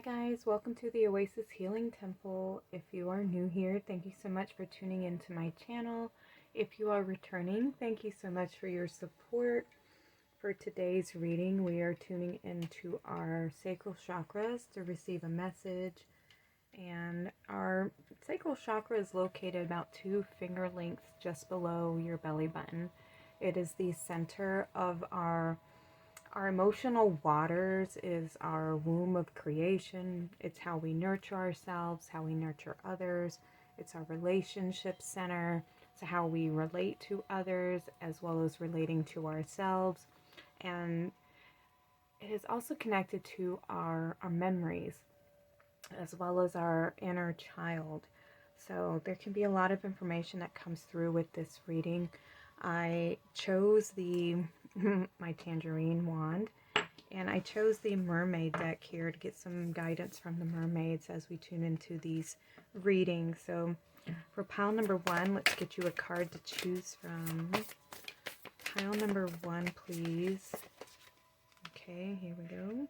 Hi guys, welcome to the Oasis Healing Temple. If you are new here, thank you so much for tuning into my channel. If you are returning, thank you so much for your support. For today's reading, we are tuning into our sacral chakras to receive a message. And our sacral chakra is located about 2 finger lengths just below your belly button. It is the center of our emotional waters, is our womb of creation. It's how we nurture ourselves, how we nurture others. It's our relationship center. It's how we relate to others as well as relating to ourselves. And it is also connected to our memories as well as our inner child. So there can be a lot of information that comes through with this reading. I chose my tangerine wand, and I chose the mermaid deck here to get some guidance from the mermaids as we tune into these readings. So for pile number 1, let's get you a card to choose from. Pile number 1, please. Okay, here we go.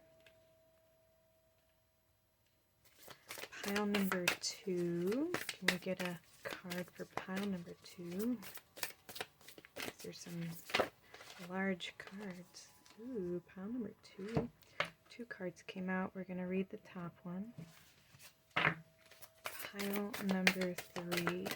Pile number 2. Can we get a card for pile number 2? There's some large cards. Ooh, pile number 2. 2 cards came out. We're going to read the top one. Pile number 3.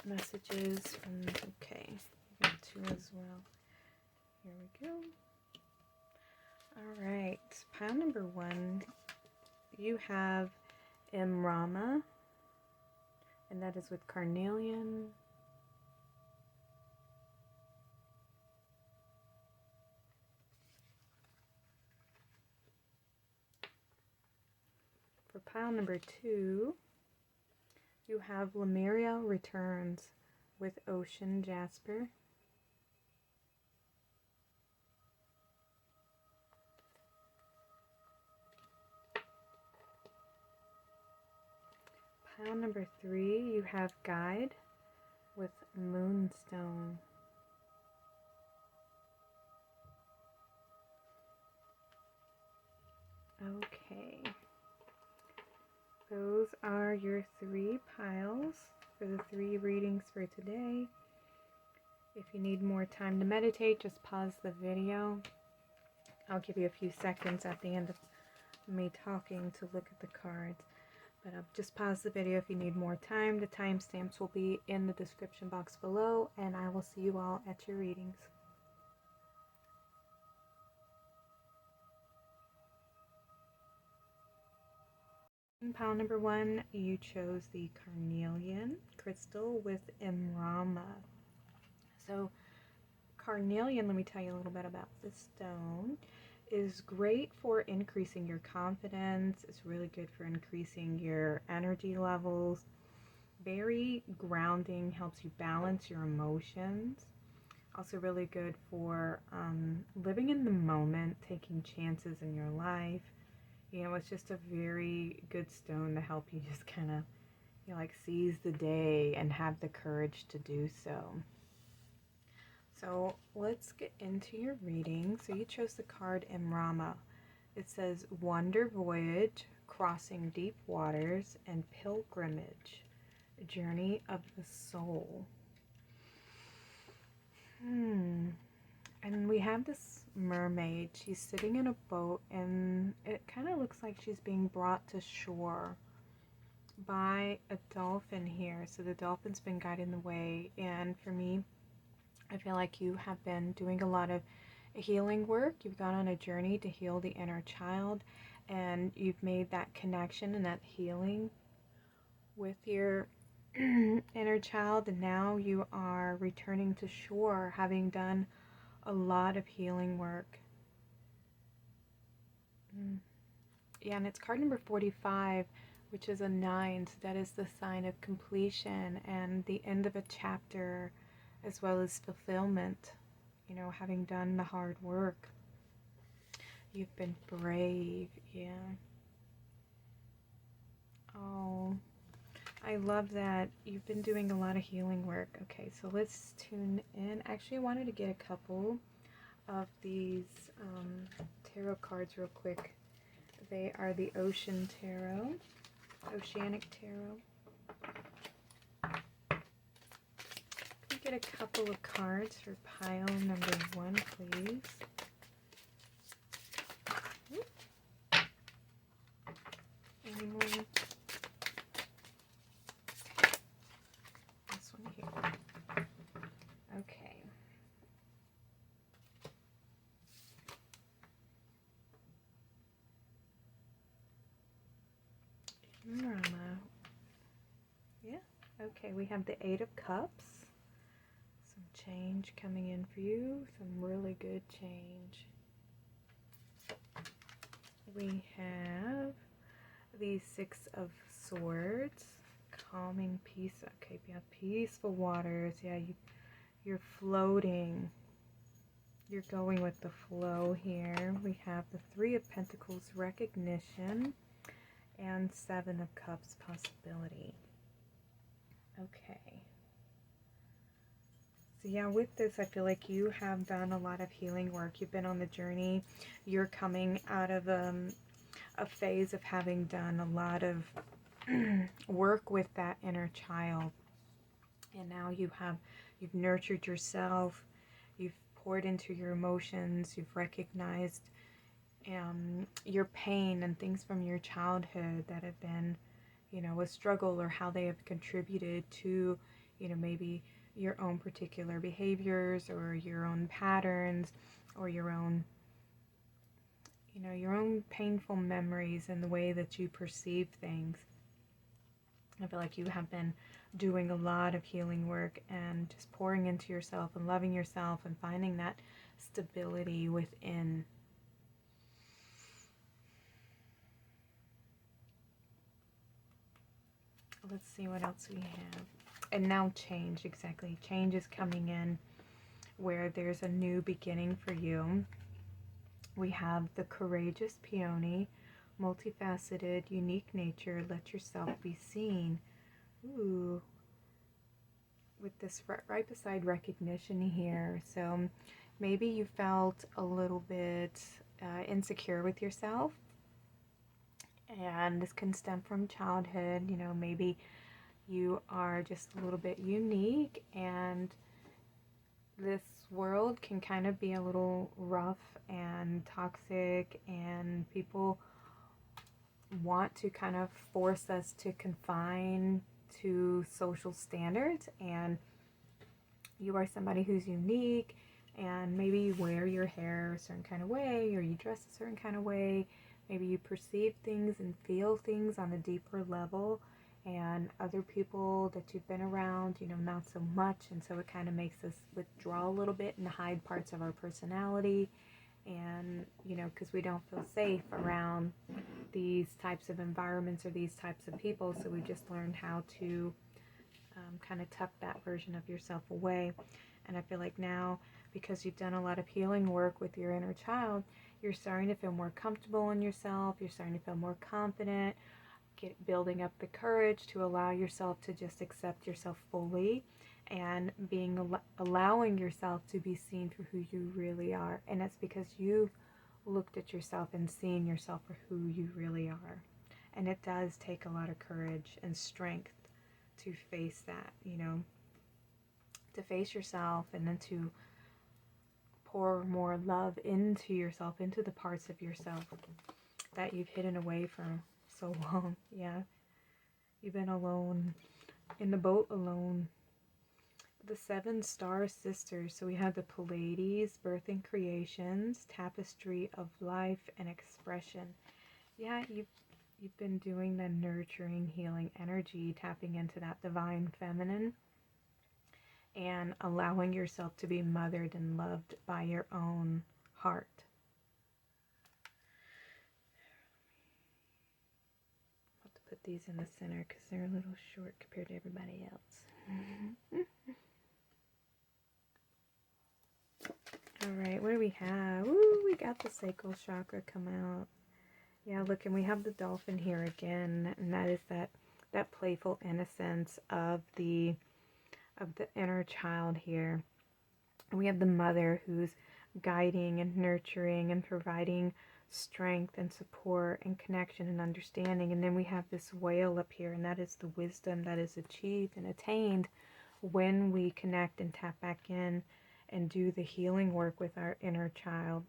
Messages from, okay, we got 2 as well. Here we go. Alright, pile number 1, you have Imramma, and that is with Carnelian. For pile number 2, you have Lemuria Returns with Ocean Jasper. Pile number 3, you have Guide with Moonstone. Okay. Those are your 3 piles for the 3 readings for today. If you need more time to meditate, just pause the video. I'll give you a few seconds at the end of me talking to look at the cards. But just pause the video if you need more time. The timestamps will be in the description box below, and I will see you all at your readings. In pile number 1, you chose the Carnelian crystal with Imramma. So Carnelian, let me tell you a little bit about this stone, is great for increasing your confidence. It's really good for increasing your energy levels. Very grounding, helps you balance your emotions. Also really good for living in the moment, taking chances in your life. You know, it's just a very good stone to help you just kind of, you know, like seize the day and have the courage to do so. So let's get into your reading. So you chose the card Imramma. It says Wonder Voyage, Crossing Deep Waters, and Pilgrimage, Journey of the Soul. And we have this mermaid. She's sitting in a boat, and it kind of looks like she's being brought to shore by a dolphin here. So the dolphin's been guiding the way, and for me, I feel like you have been doing a lot of healing work. You've gone on a journey to heal the inner child, and you've made that connection and that healing with your inner child, and now you are returning to shore, having done a lot of healing work. Yeah, and it's card number 45, which is a 9, so that is the sign of completion and the end of a chapter, as well as fulfillment, you know, having done the hard work. You've been brave, yeah. Oh, I love that. You've been doing a lot of healing work. Okay, so let's tune in. Actually, I wanted to get a couple of these tarot cards real quick. They are the Ocean Tarot, Oceanic Tarot. Can we get a couple of cards for pile number 1, please? Any more? This one here. Okay. Imramma. Yeah. Okay, we have the 8 of Cups. Some change coming in for you. Some really good change. We have the 6 of Swords. Calming peace. Okay, yeah, peaceful waters. Yeah, you're floating. You're going with the flow here. We have the 3 of Pentacles, recognition, and 7 of Cups, possibility. Okay. So yeah, with this, I feel like you have done a lot of healing work. You've been on the journey. You're coming out of a phase of having done a lot of work with that inner child. And now you've nurtured yourself. You've poured into your emotions. You've recognized your pain and things from your childhood that have been, you know, a struggle, or how they have contributed to, you know, maybe your own particular behaviors, or your own patterns, or your own, you know, your own painful memories and the way that you perceive things. I feel like you have been doing a lot of healing work and just pouring into yourself and loving yourself and finding that stability within. Let's see what else we have. And now change, exactly. Change is coming in where there's a new beginning for you. We have the courageous peony, multifaceted, unique nature, let yourself be seen. Ooh. With this right beside recognition here. So maybe you felt a little bit insecure with yourself. And this can stem from childhood. You know, maybe you are just a little bit unique, and this world can kind of be a little rough and toxic, and people want to kind of force us to confine to social standards. And you are somebody who's unique, and maybe you wear your hair a certain kind of way, or you dress a certain kind of way. Maybe you perceive things and feel things on a deeper level, and other people that you've been around, you know, not so much. And so it kind of makes us withdraw a little bit and hide parts of our personality. And, you know, because we don't feel safe around these types of environments or these types of people. So we just learned how to kind of tuck that version of yourself away. And I feel like now, because you've done a lot of healing work with your inner child, you're starting to feel more comfortable in yourself. You're starting to feel more confident, building up the courage to allow yourself to just accept yourself fully, and allowing yourself to be seen for who you really are. And that's because you've looked at yourself and seen yourself for who you really are. And it does take a lot of courage and strength to face that, you know, to face yourself, and then to pour more love into yourself, into the parts of yourself that you've hidden away for so long. Yeah, you've been alone, in the boat alone. The 7 star sisters. So we have the Pleiades, birth and creations, tapestry of life and expression. Yeah, you've been doing the nurturing, healing energy, tapping into that divine feminine, and allowing yourself to be mothered and loved by your own heart. I'll have to put these in the center because they're a little short compared to everybody else. Alright, what do we have? Ooh, we got the Sacral Chakra come out. Yeah, look, and we have the dolphin here again, and that is that playful innocence of the inner child here. And we have the mother who's guiding and nurturing and providing strength and support and connection and understanding. And then we have this whale up here, and that is the wisdom that is achieved and attained when we connect and tap back in and do the healing work with our inner child.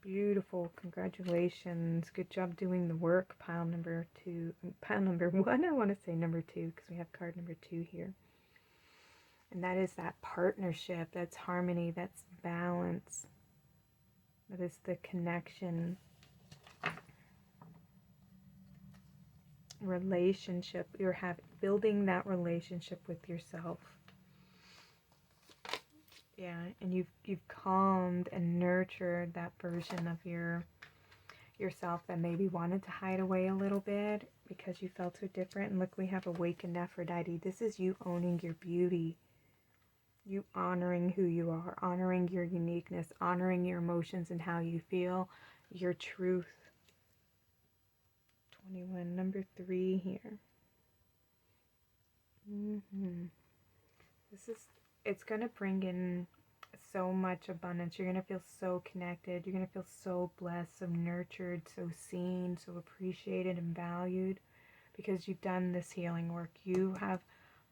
Beautiful. Congratulations. Good job doing the work. Pile number 1. I want to say number 2 because we have card number 2 here. And that is that partnership. That's harmony. That's balance. That is the connection. Relationship. You're building that relationship with yourself. Yeah, and you've calmed and nurtured that version of yourself that maybe wanted to hide away a little bit because you felt so different. And look, we have awakened Aphrodite. This is you owning your beauty, you honoring who you are, honoring your uniqueness, honoring your emotions and how you feel, your truth. 21, number 3 here. It's going to bring in so much abundance. You're going to feel so connected. You're going to feel so blessed, so nurtured, so seen, so appreciated and valued because you've done this healing work. You have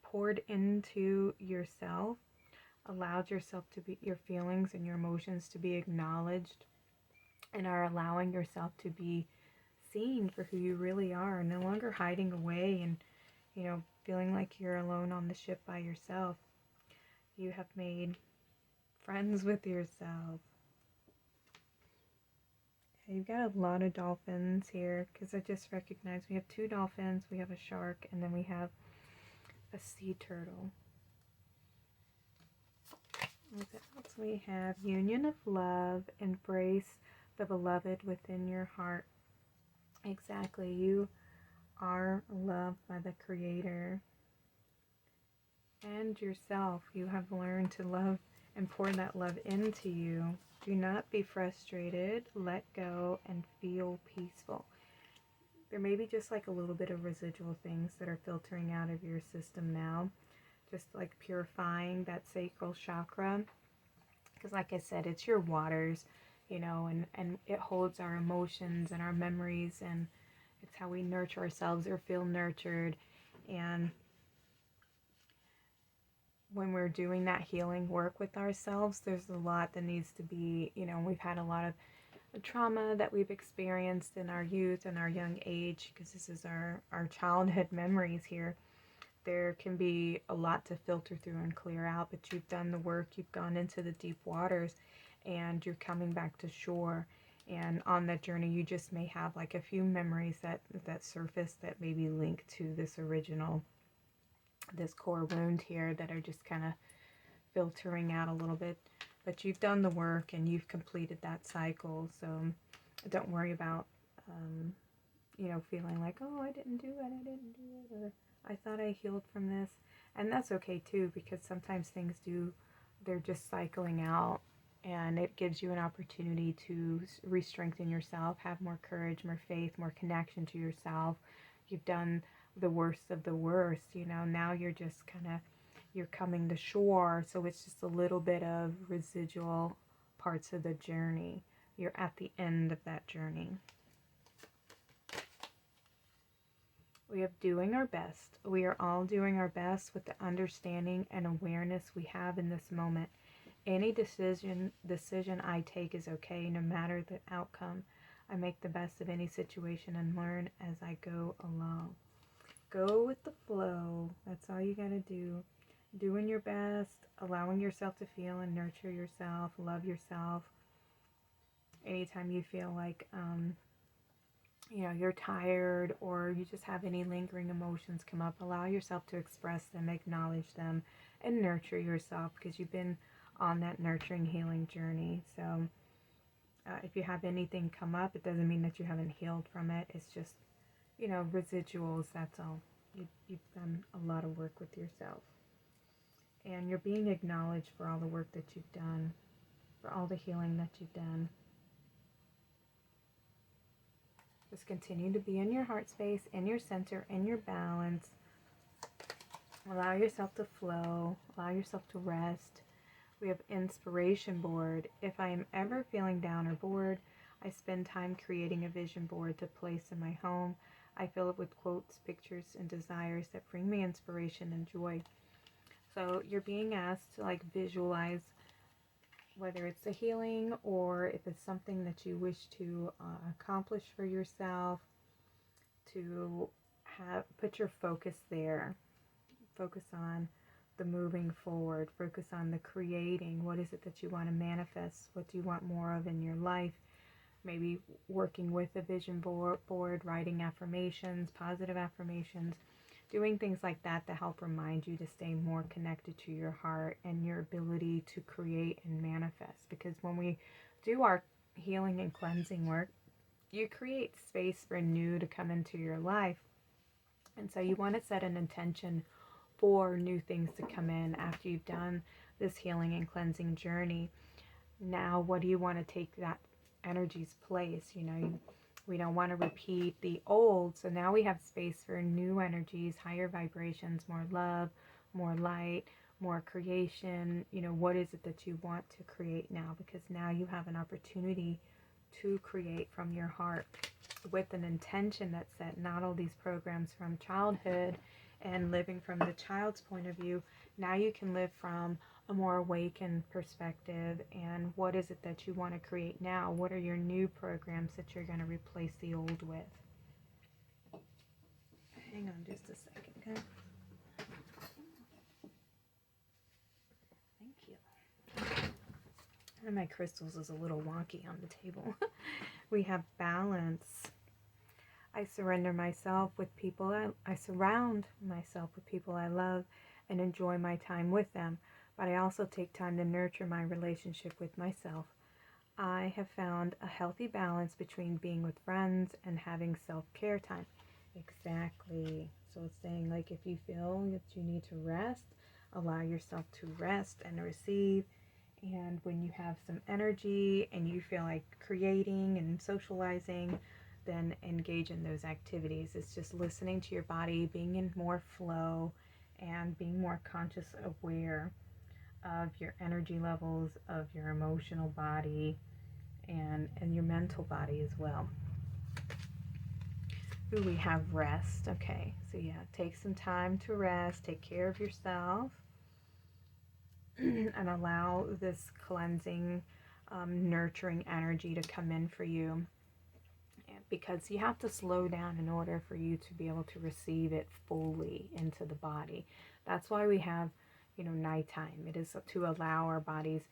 poured into yourself, allowed yourself to be, your feelings and your emotions to be acknowledged, and are allowing yourself to be seen for who you really are, no longer hiding away and, feeling like you're alone on the ship by yourself. You have made friends with yourself. You've got a lot of dolphins here because I just recognized we have 2 dolphins, we have a shark, and then we have a sea turtle. What else? We have union of love, embrace the beloved within your heart. Exactly. You are loved by the Creator and yourself. You have learned to love and pour that love into you. Do not be frustrated. Let go and feel peaceful. There may be just like a little bit of residual things that are filtering out of your system now, just like purifying that sacral chakra, because like I said, it's your waters, and it holds our emotions and our memories, and it's how we nurture ourselves or feel nurtured. And when we're doing that healing work with ourselves, there's a lot that needs to be, we've had a lot of trauma that we've experienced in our youth and our young age, because this is our childhood memories here. There can be a lot to filter through and clear out, but you've done the work, you've gone into the deep waters, and you're coming back to shore. And on that journey, you just may have like a few memories that surface that may be linked to this core wound here that are just kind of filtering out a little bit. But you've done the work and you've completed that cycle. So don't worry about, feeling like, oh, I didn't do it, or I thought I healed from this. And that's okay too, because sometimes things they're just cycling out, and it gives you an opportunity to re-strengthen yourself, have more courage, more faith, more connection to yourself. You've done the worst of the worst, now you're just you're coming to shore, so it's just a little bit of residual parts of the journey. You're at the end of that journey. We have doing our best. We are all doing our best with the understanding and awareness we have in this moment. Any decision I take is okay, no matter the outcome. I make the best of any situation and learn as I go along. Go with the flow. That's all you gotta do. Doing your best, allowing yourself to feel and nurture yourself, love yourself. Anytime you feel like, you're tired or you just have any lingering emotions come up, allow yourself to express them, acknowledge them, and nurture yourself, because you've been on that nurturing healing journey. So if you have anything come up, it doesn't mean that you haven't healed from it. It's just, residuals, that's all. You've done a lot of work with yourself. And you're being acknowledged for all the work that you've done, for all the healing that you've done. Just continue to be in your heart space, in your center, in your balance. Allow yourself to flow. Allow yourself to rest. We have inspiration board. If I am ever feeling down or bored, I spend time creating a vision board to place in my home. I fill it with quotes, pictures, and desires that bring me inspiration and joy. So you're being asked to like visualize, whether it's a healing or if it's something that you wish to accomplish for yourself, to put your focus there. Focus on the moving forward. Focus on the creating. What is it that you want to manifest? What do you want more of in your life? Maybe working with a vision board, writing affirmations, positive affirmations, doing things like that to help remind you to stay more connected to your heart and your ability to create and manifest. Because when we do our healing and cleansing work, you create space for new to come into your life. And so you want to set an intention for new things to come in after you've done this healing and cleansing journey. Now, what do you want to take that energy's place? We don't want to repeat the old, so now we have space for new energies, higher vibrations, more love, more light, more creation. What is it that you want to create now? Because now you have an opportunity to create from your heart with an intention that's set, not all these programs from childhood and living from the child's point of view. Now you can live from a more awakened perspective. And what is it that you want to create now? What are your new programs that you're going to replace the old with? Hang on just a second, okay? Thank you. One of my crystals is a little wonky on the table. We have balance. I surrender myself with people. I surround myself with people I love and enjoy my time with them. But I also take time to nurture my relationship with myself. I have found a healthy balance between being with friends and having self-care time. Exactly. So it's saying, like, if you feel that you need to rest, allow yourself to rest and receive. And when you have some energy and you feel like creating and socializing, then engage in those activities. It's just listening to your body, being in more flow, and being more conscious, aware of your energy levels, of your emotional body, and your mental body as well. Ooh, we have rest. Okay, so yeah, take some time to rest, take care of yourself, and allow this cleansing, nurturing energy to come in for you. Because you have to slow down in order for you to be able to receive it fully into the body. That's why we have, nighttime. It is to allow our bodies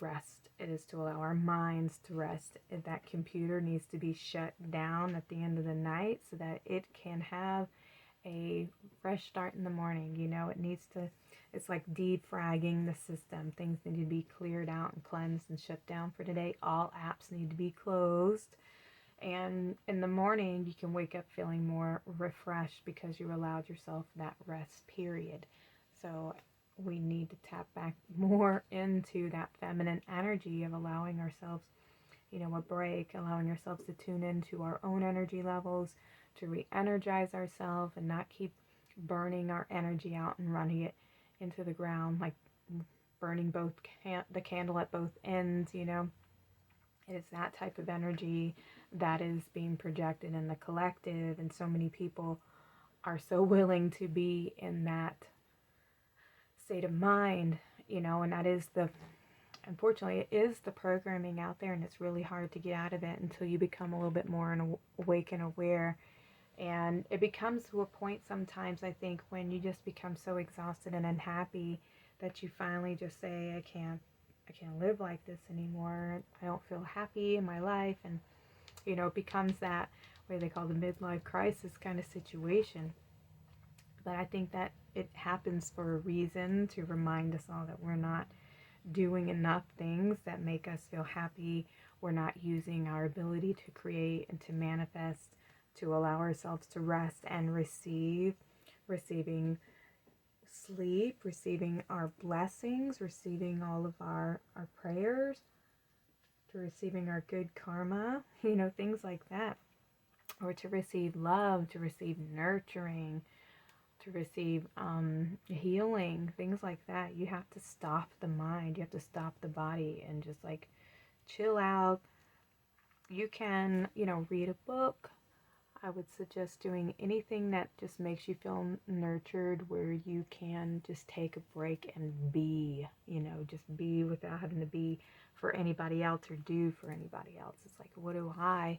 rest. It is to allow our minds to rest. That computer needs to be shut down at the end of the night so that it can have a fresh start in the morning. It needs to, it's like defragging the system. Things need to be cleared out and cleansed and shut down for today. All apps need to be closed. And in the morning, you can wake up feeling more refreshed because you allowed yourself that rest period. So we need to tap back more into that feminine energy of allowing ourselves, a break, allowing ourselves to tune into our own energy levels, to re-energize ourselves and not keep burning our energy out and running it into the ground, like burning the candle at both ends. It is that type of energy that is being projected in the collective, and so many people are so willing to be in that state of mind, and that is unfortunately, it is the programming out there, and it's really hard to get out of it until you become a little bit more awake and aware. And it becomes to a point sometimes, I think, when you just become so exhausted and unhappy that you finally just say, I can't live like this anymore. I don't feel happy in my life. And, it becomes that, what they call the midlife crisis kind of situation. But I think that it happens for a reason, to remind us all that we're not doing enough things that make us feel happy. We're not using our ability to create and to manifest, to allow ourselves to rest and receiving sleep, receiving our blessings, receiving all of our prayers, to receiving our good karma, things like that. Or to receive love, to receive nurturing, to receive healing, things like that. You have to stop the mind. You have to stop the body and just like chill out. You can, read a book. I would suggest doing anything that just makes you feel nurtured, where you can just take a break and be, just be without having to be for anybody else or do for anybody else. It's like, what do I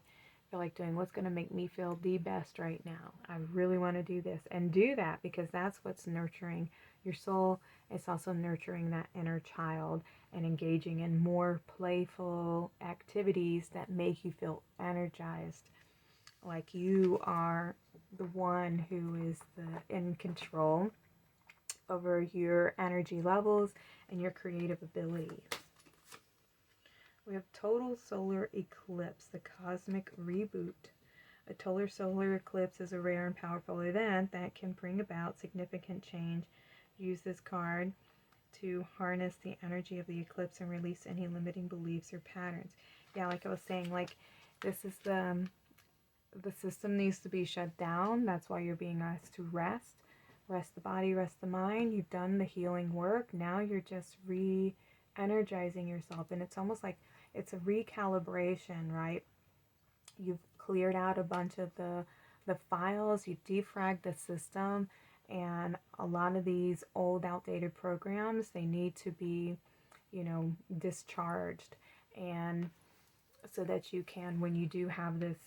feel like doing? What's going to make me feel the best right now? I really want to do this, and do that, because that's what's nurturing your soul. It's also nurturing that inner child and engaging in more playful activities that make you feel energized, like you are the one who is in control over your energy levels and your creative abilities. We have total solar eclipse, the cosmic reboot. A total solar eclipse is a rare and powerful event that can bring about significant change. Use this card to harness the energy of the eclipse and release any limiting beliefs or patterns. Yeah, like I was saying, like this is the system needs to be shut down. That's why you're being asked to rest. Rest the body, rest the mind. You've done the healing work. Now you're just re-energizing yourself. And it's almost like it's a recalibration, right? You've cleared out a bunch of the files. You defragged the system. And a lot of these old, outdated programs, they need to be, discharged. And so that you can, when you do have this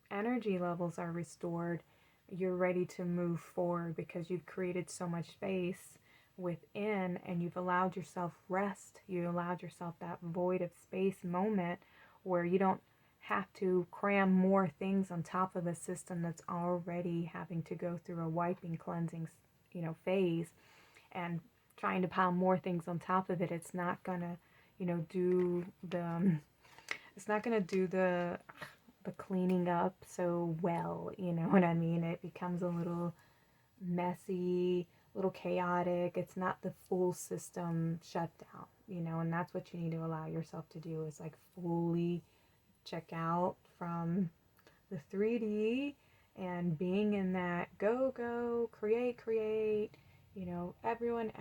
energy levels are restored, you're ready to move forward, because you've created so much space within and you've allowed yourself rest. You allowed yourself that void of space moment where you don't have to cram more things on top of a system that's already having to go through a wiping, cleansing, phase, and trying to pile more things on top of it. It's not gonna, do the cleaning up so well, you know what I mean? It becomes a little messy, a little chaotic. It's not the full system shutdown, and that's what you need to allow yourself to do, is like fully check out from the 3D and being in that go, create, everyone.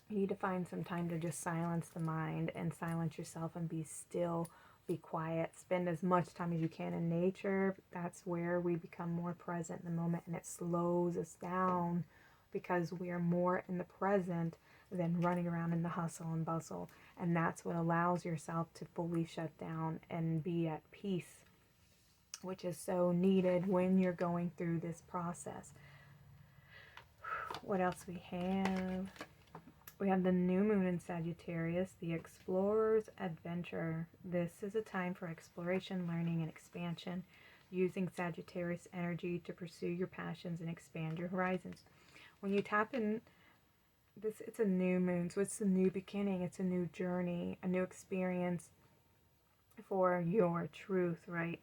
You need to find some time to just silence the mind and silence yourself and be still. Be quiet. Spend as much time as you can in nature. That's where we become more present in the moment, and it slows us down because we are more in the present than running around in the hustle and bustle. And that's what allows yourself to fully shut down and be at peace, which is so needed when you're going through this process. What else we have? We have the new moon in Sagittarius, the explorer's adventure. This is a time for exploration, learning, and expansion, using Sagittarius energy to pursue your passions and expand your horizons. When you tap in this, it's a new moon, so it's a new beginning, it's a new journey, a new experience for your truth, right?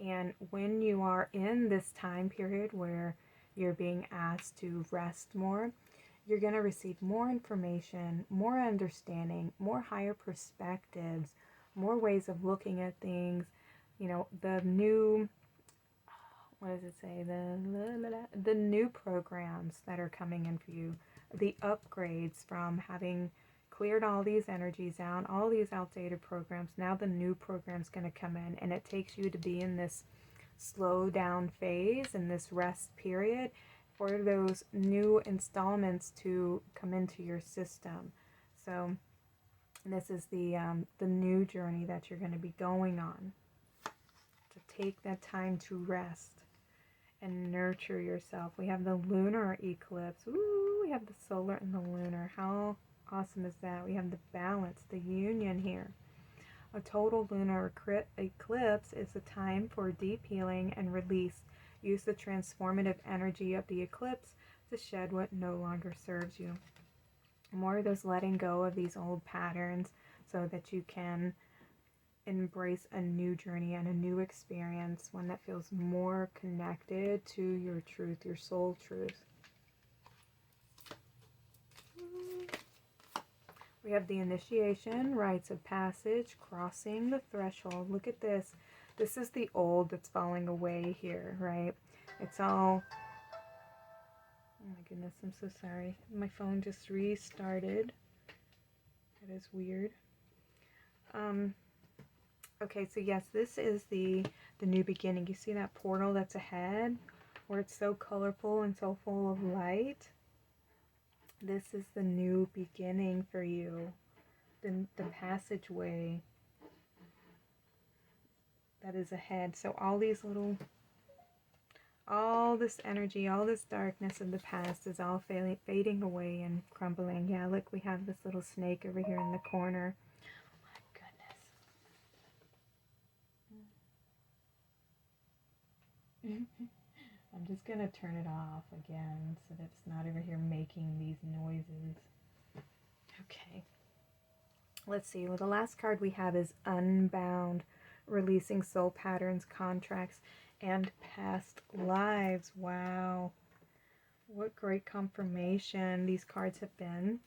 And when you are in this time period where you're being asked to rest more, you're going to receive more information, more understanding, more higher perspectives, more ways of looking at things. The new, what does it say? The new programs that are coming in for you, the upgrades from having cleared all these energies out, all these outdated programs. Now the new program's going to come in, and it takes you to be in this slow down phase, in this rest period, for those new installments to come into your system. So this is the new journey that you're going to be going on. To take that time to rest and nurture yourself. We have the lunar eclipse. Ooh, we have the solar and the lunar. How awesome is that? We have the balance, the union here. A total lunar eclipse is a time for deep healing and release. Use the transformative energy of the eclipse to shed what no longer serves you. More of this letting go of these old patterns so that you can embrace a new journey and a new experience, one that feels more connected to your truth, your soul truth. We have the initiation, rites of passage, crossing the threshold. Look at this. This is the old that's falling away here, right? It's all Oh my goodness, I'm so sorry. My phone just restarted. That is weird. Okay, so yes, this is the new beginning. You see that portal that's ahead, where it's so colorful and so full of light? This is the new beginning for you. The passageway that is ahead. So all these little, all this energy, all this darkness of the past is all fading away and crumbling. Yeah, look, we have this little snake over here in the corner. Oh my goodness. I'm just going to turn it off again so that it's not over here making these noises. Okay. Let's see. Well, the last card we have is Unbound, releasing soul patterns, contracts, and past lives. Wow. What great confirmation these cards have been.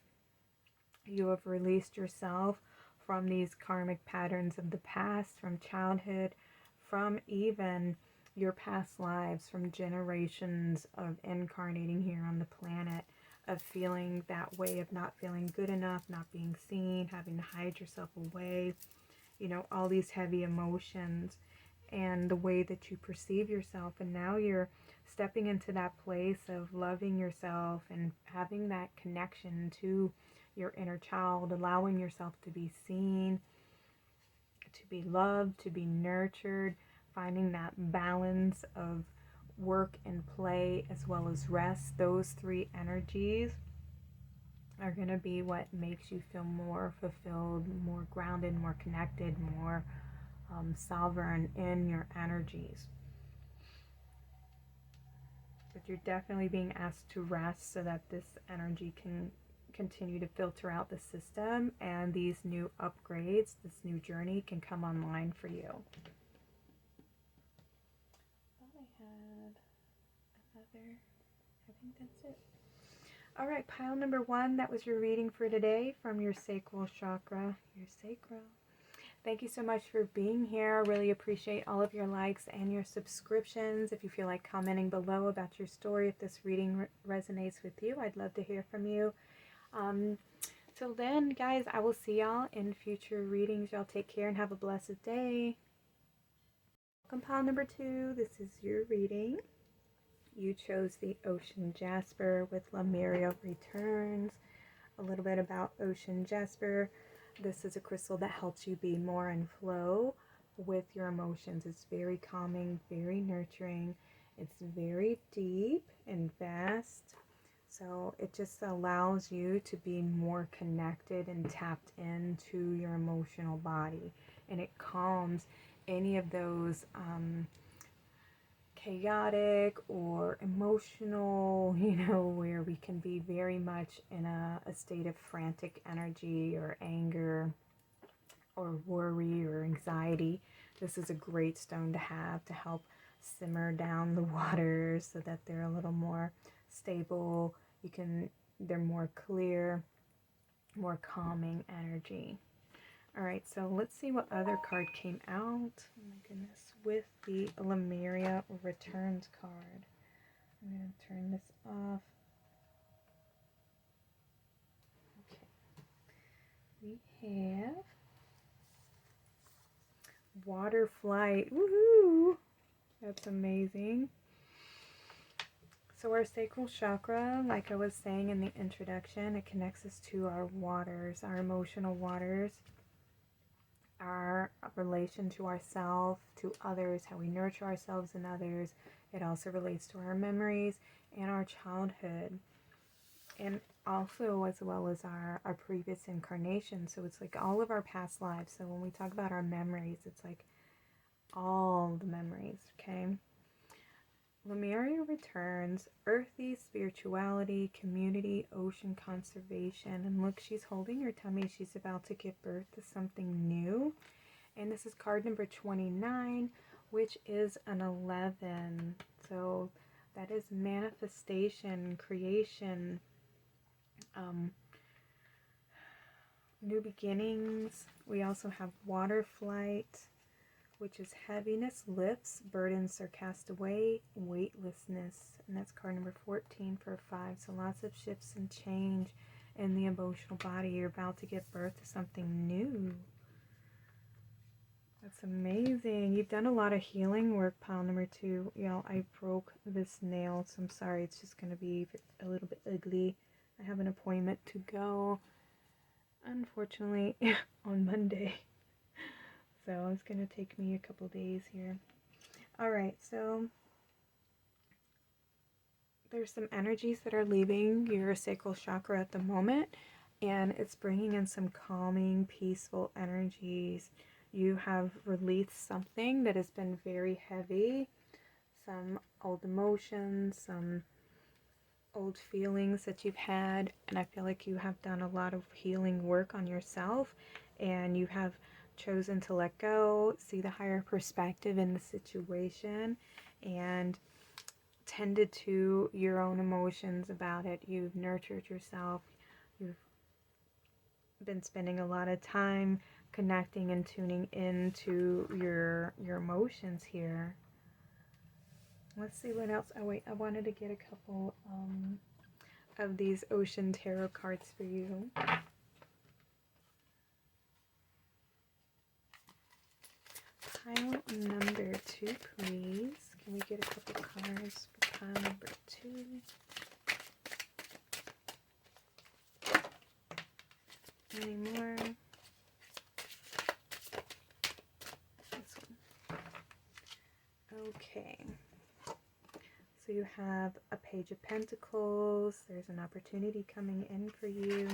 You have released yourself from these karmic patterns of the past, from childhood, from even your past lives, from generations of incarnating here on the planet, of feeling that way, of not feeling good enough, not being seen, having to hide yourself away, you know, all these heavy emotions and the way that you perceive yourself. And now you're stepping into that place of loving yourself and having that connection to your inner child, allowing yourself to be seen, to be loved, to be nurtured, finding that balance of work and play as well as rest. Those three energies are going to be what makes you feel more fulfilled, more grounded, more connected, more sovereign in your energies. But you're definitely being asked to rest so that this energy can continue to filter out the system and these new upgrades, this new journey can come online for you. I had another, I think that's it. All right, pile number 1, that was your reading for today from your sacral chakra, your sacral. Thank you so much for being here. I really appreciate all of your likes and your subscriptions. If you feel like commenting below about your story, if this reading resonates with you, I'd love to hear from you. Till then, guys, I will see y'all in future readings. Y'all take care and have a blessed day. Welcome, pile number 2. This is your reading. You chose the Ocean Jasper with Lemuria Returns. A little bit about Ocean Jasper. This is a crystal that helps you be more in flow with your emotions. It's very calming, very nurturing. It's very deep and vast. So it just allows you to be more connected and tapped into your emotional body. And it calms any of those chaotic or emotional, you know, where we can be very much in a state of frantic energy or anger or worry or anxiety. This is a great stone to have to help simmer down the waters so that they're a little more stable. They're more clear, more calming energy. All right, so let's see what other card came out. Oh my goodness, with the Lemuria Returns card. I'm going to turn this off. Okay. We have Water Flight. Woohoo! That's amazing. So our sacral chakra, like I was saying in the introduction, it connects us to our waters, our emotional waters, our relation to ourselves, to others, how we nurture ourselves and others. It also relates to our memories and our childhood, and also as well as our previous incarnation. So it's like all of our past lives. So when we talk about our memories, it's like all the memories, okay? Lemuria Returns, earthy spirituality, community, ocean conservation. And look, she's holding her tummy. She's about to give birth to something new. And this is card number 29, which is an 11. So that is manifestation, creation, new beginnings. We also have water flight, which is heaviness lifts, burdens are cast away, weightlessness. And that's card number 14 for 5. So lots of shifts and change in the emotional body. You're about to give birth to something new. That's amazing. You've done a lot of healing work, pile number 2. I broke this nail, so I'm sorry. It's just going to be a little bit ugly. I have an appointment to go, unfortunately, on Monday. So it's going to take me a couple days here. Alright, so there's some energies that are leaving your sacral chakra at the moment, and it's bringing in some calming, peaceful energies. You have released something that has been very heavy, some old emotions, some old feelings that you've had, and I feel like you have done a lot of healing work on yourself, and you have chosen to let go, see the higher perspective in the situation, and tended to your own emotions about it. You've nurtured yourself. You've been spending a lot of time connecting and tuning into your emotions here. Let's see what else. Oh wait, I wanted to get a couple of these ocean tarot cards for you. Pile number 2, please. Can we get a couple cards for pile number 2? Any more? This one. Okay. So you have a Page of Pentacles. There's an opportunity coming in for you.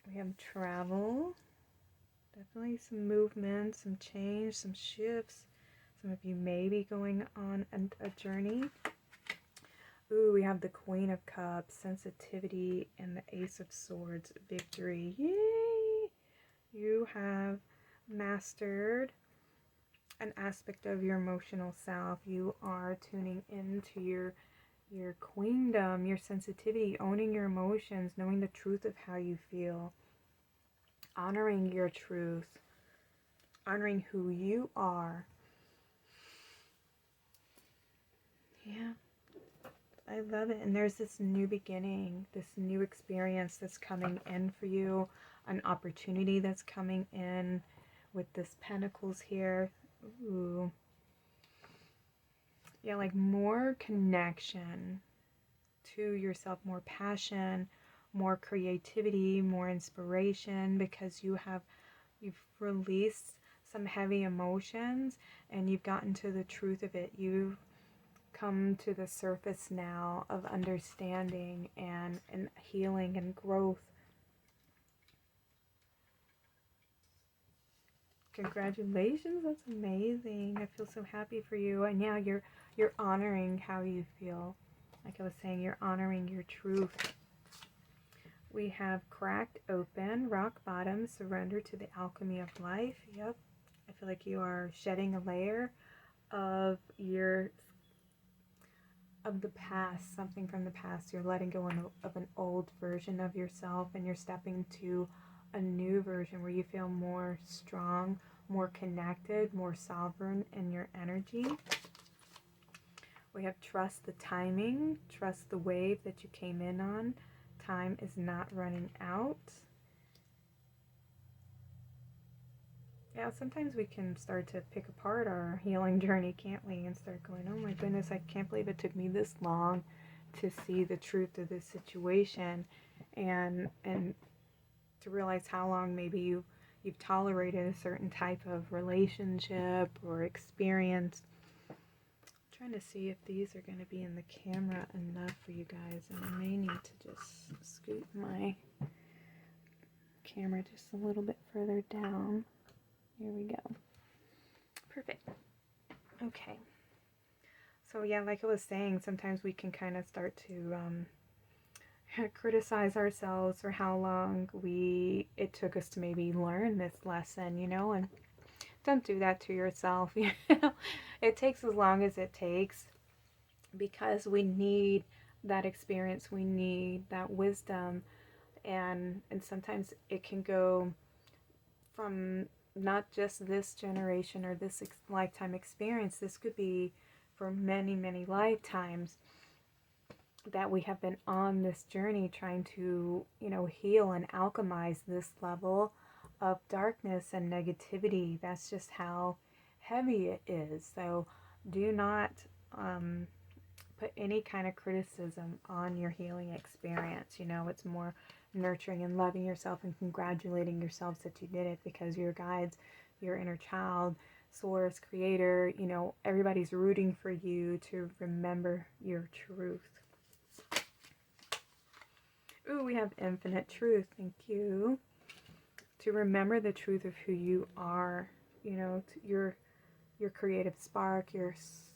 We have travel. Definitely some movement, some change, some shifts. Some of you may be going on a journey. Ooh, we have the Queen of Cups, sensitivity, and the Ace of Swords, victory. Yay! You have mastered an aspect of your emotional self. You are tuning into your queendom, your sensitivity, owning your emotions, knowing the truth of how you feel, honoring your truth, honoring who you are. Yeah, I love it. And there's this new beginning, this new experience that's coming in for you, an opportunity that's coming in with this Pentacles here. Ooh. Yeah, like more connection to yourself, more passion, more creativity, more inspiration, because you've released some heavy emotions and you've gotten to the truth of it. You've come to the surface now of understanding and healing and growth. Congratulations, that's amazing. I feel so happy for you. And yeah, you're honoring how you feel. Like I was saying, you're honoring your truth. We have cracked open, rock bottom, surrender to the alchemy of life. Yep. I feel like you are shedding a layer of the past, something from the past. You're letting go of an old version of yourself, and you're stepping to a new version where you feel more strong, more connected, more sovereign in your energy. We have trust the timing, trust the wave that you came in on. Time is not running out. Yeah, sometimes we can start to pick apart our healing journey, can't we? And start going, oh my goodness, I can't believe it took me this long to see the truth of this situation, and to realize how long maybe you've tolerated a certain type of relationship or experience. I'm trying to see if these are going to be in the camera enough for you guys, and I may need to just scoot my camera just a little bit further down. Here we go. Perfect. Okay. So yeah, like I was saying, sometimes we can kind of start to criticize ourselves for how long it took us to maybe learn this lesson, and don't do that to yourself. It takes as long as it takes, because we need that experience, we need that wisdom, and sometimes it can go from not just this generation or this lifetime experience. This could be for many, many lifetimes that we have been on this journey trying to, heal and alchemize this level of darkness and negativity. That's just how heavy it is. So do not put any kind of criticism on your healing experience. It's more nurturing and loving yourself and congratulating yourselves that you did it, because your guides, your inner child, source, creator, everybody's rooting for you to remember your truth. Ooh, we have infinite truth. Thank you. To remember the truth of who you are, your creative spark, your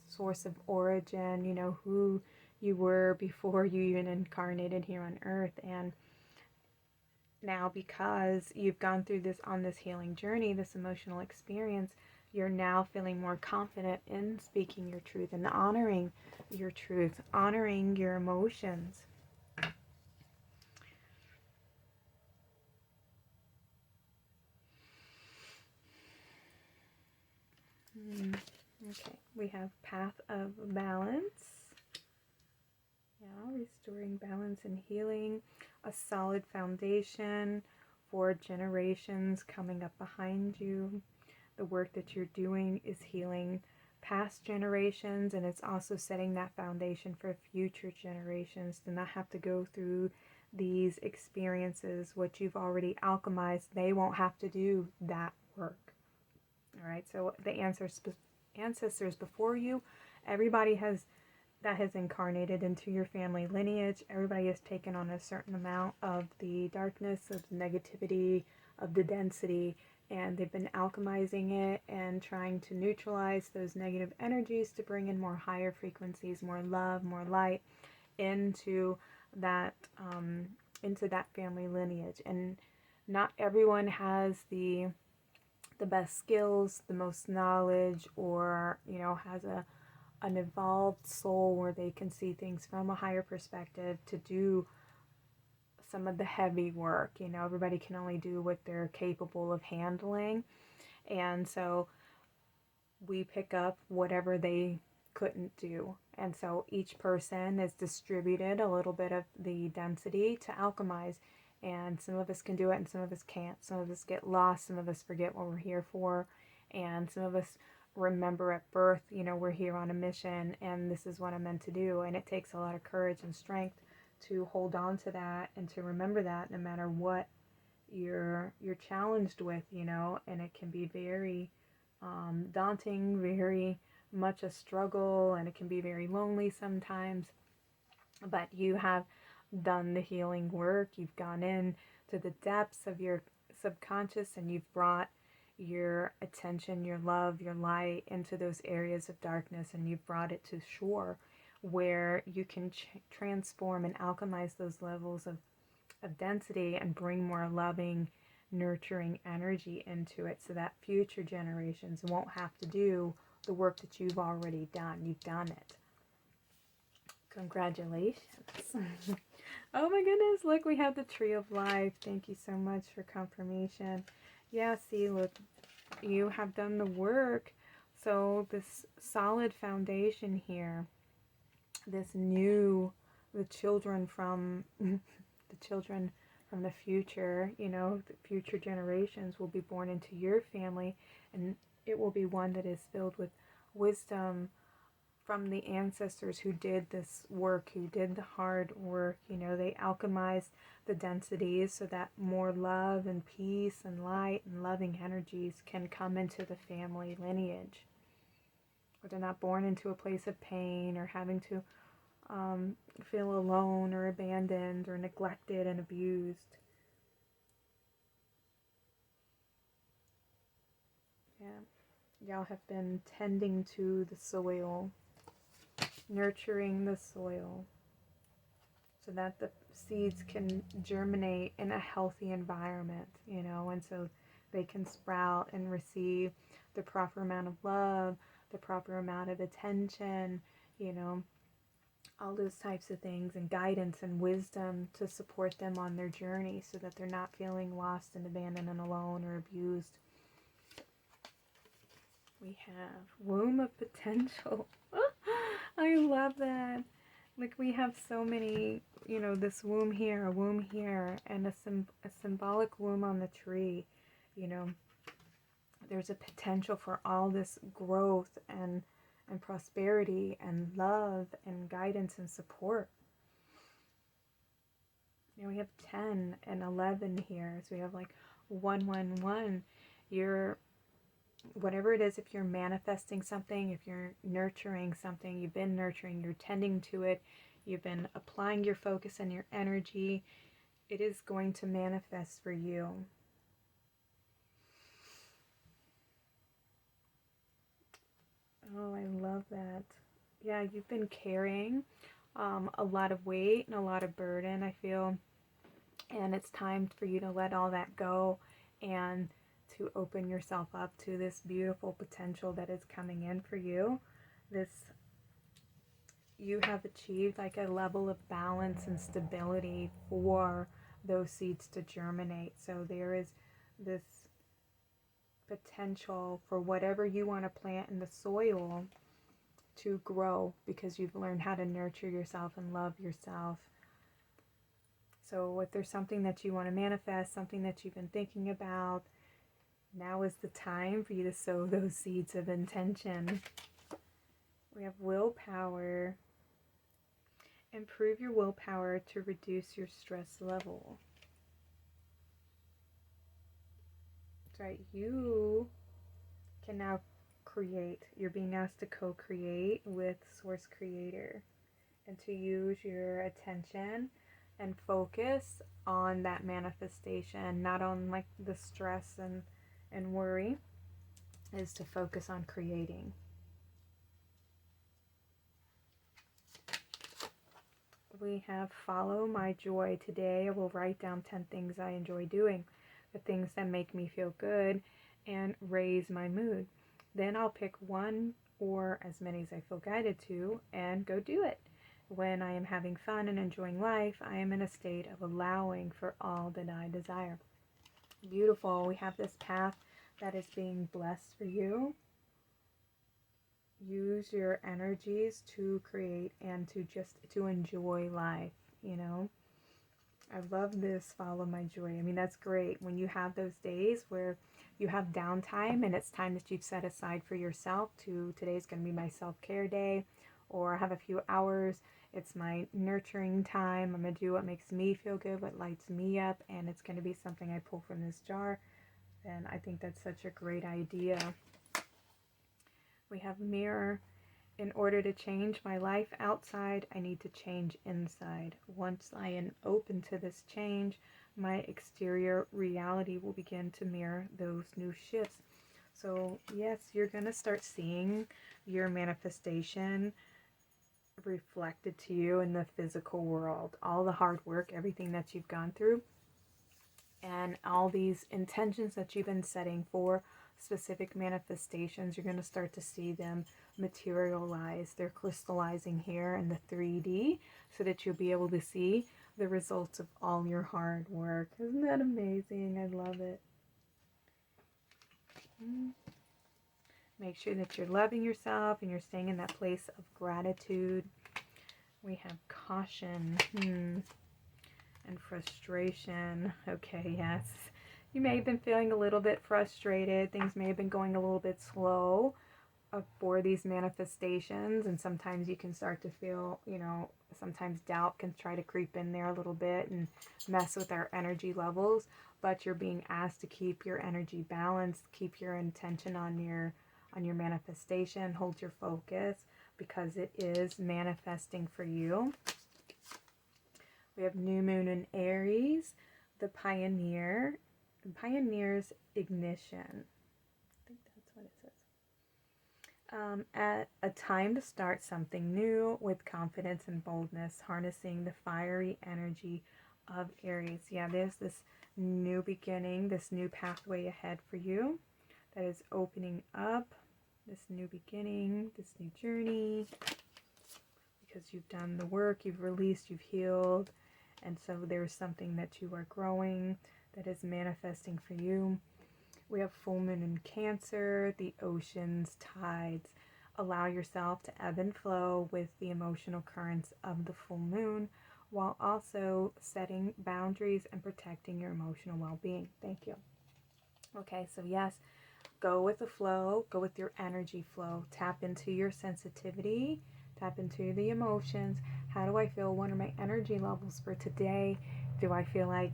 source of origin, who you were before you even incarnated here on earth. And now, because you've gone through this on this healing journey, this emotional experience, you're now feeling more confident in speaking your truth and honoring your truth, honoring your emotions. Okay, we have Path of Balance. Yeah, restoring balance and healing. A solid foundation for generations coming up behind you. The work that you're doing is healing past generations, and it's also setting that foundation for future generations to not have to go through these experiences. What you've already alchemized, they won't have to do that work. All right, so the ancestors before you, everybody that has incarnated into your family lineage, everybody has taken on a certain amount of the darkness, of the negativity, of the density, and they've been alchemizing it and trying to neutralize those negative energies to bring in more higher frequencies, more love, more light into that family lineage. And not everyone has the best skills, the most knowledge, or has an evolved soul where they can see things from a higher perspective to do some of the heavy work. Everybody can only do what they're capable of handling, and so we pick up whatever they couldn't do. And so each person is distributed a little bit of the density to alchemize. And some of us can do it and some of us can't. Some of us get lost, some of us forget what we're here for, and some of us remember at birth, we're here on a mission and this is what I'm meant to do. And it takes a lot of courage and strength to hold on to that and to remember that no matter what you're challenged with, and it can be very daunting, very much a struggle, and it can be very lonely sometimes. But you have done the healing work. You've gone in to the depths of your subconscious and you've brought your attention, your love, your light into those areas of darkness, and you've brought it to shore where you can transform and alchemize those levels of density and bring more loving, nurturing energy into it so that future generations won't have to do the work that you've already done. You've done it. Congratulations. Oh my goodness, look, we have the Tree of Life. Thank you so much for confirmation. Yeah, see, look, you have done the work. So this solid foundation here, this new, the children from the future, the future generations will be born into your family, and it will be one that is filled with wisdom from the ancestors who did this work, who did the hard work. They alchemized the densities so that more love and peace and light and loving energies can come into the family lineage. Or they're not born into a place of pain or having to feel alone or abandoned or neglected and abused. Yeah. Y'all have been tending to the soil, nurturing the soil so that the seeds can germinate in a healthy environment, and so they can sprout and receive the proper amount of love, the proper amount of attention, all those types of things, and guidance and wisdom to support them on their journey so that they're not feeling lost and abandoned and alone or abused. We have womb of potential. I love that. Like we have so many, you know, this womb here, and a symbolic womb on the tree. You know, there's a potential for all this growth and prosperity and love and guidance and support. You know, we have 10 and 11 here. So we have like 111. You're, whatever it is, if you're manifesting something, if you're nurturing something, you've been nurturing, you're tending to it, you've been applying your focus and your energy, it is going to manifest for you. Oh, I love that. Yeah, you've been carrying a lot of weight and a lot of burden, I feel. And it's time for you to let all that go and to open yourself up to this beautiful potential that is coming in for you. You have achieved like a level of balance and stability for those seeds to germinate. So there is this potential for whatever you want to plant in the soil to grow, because you've learned how to nurture yourself and love yourself. So if there's something that you want to manifest, something that you've been thinking about, now is the time for you to sow those seeds of intention. We have willpower. Improve your willpower to reduce your stress level. That's right, you can now create. You're being asked to co-create with Source Creator and to use your attention and focus on that manifestation, not on like the stress and worry, is to focus on creating. We have follow my joy. Today I will write down 10 things I enjoy doing, the things that make me feel good and raise my mood. Then I'll pick one or as many as I feel guided to and go do it. When I am having fun and enjoying life, I am in a state of allowing for all that I desire. Beautiful. We have this path that is being blessed for you. Use your energies to create and to enjoy life, you know. I love this follow my joy. I mean, that's great when you have those days where you have downtime and it's time that you've set aside for yourself. Today's going to be my self-care day, or I have a few hours, it's my nurturing time, I'm going to do what makes me feel good, what lights me up, and it's going to be something I pull from this jar. And I think that's such a great idea. We have mirror. In order to change my life outside, I need to change inside. Once I am open to this change, my exterior reality will begin to mirror those new shifts. So yes, you're going to start seeing your manifestation reflected to you in the physical world. All the hard work, everything that you've gone through, and all these intentions that you've been setting for specific manifestations, you're going to start to see them materialize. They're crystallizing here in the 3D so that you'll be able to see the results of all your hard work. Isn't that amazing? I love it. Make sure that you're loving yourself and you're staying in that place of gratitude. We have caution and frustration. Okay, yes. You may have been feeling a little bit frustrated. Things may have been going a little bit slow for these manifestations, and sometimes you can start to feel, you know, sometimes doubt can try to creep in there a little bit and mess with our energy levels, but you're being asked to keep your energy balanced, keep your intention on your manifestation, hold your focus, because it is manifesting for you. We have new moon in Aries, the pioneer's ignition. I think that's what it says. At a time to start something new with confidence and boldness, harnessing the fiery energy of Aries. Yeah, there's this new beginning, this new pathway ahead for you that is opening up, this new beginning, this new journey, because you've done the work, you've released, you've healed, and so there's something that you are growing that is manifesting for you. We have full moon in Cancer, the oceans, tides. Allow yourself to ebb and flow with the emotional currents of the full moon, while also setting boundaries and protecting your emotional well-being. Thank you. Okay, so yes, go with the flow, go with your energy flow, tap into your sensitivity, tap into the emotions. How do I feel? What are my energy levels for today? Do I feel like,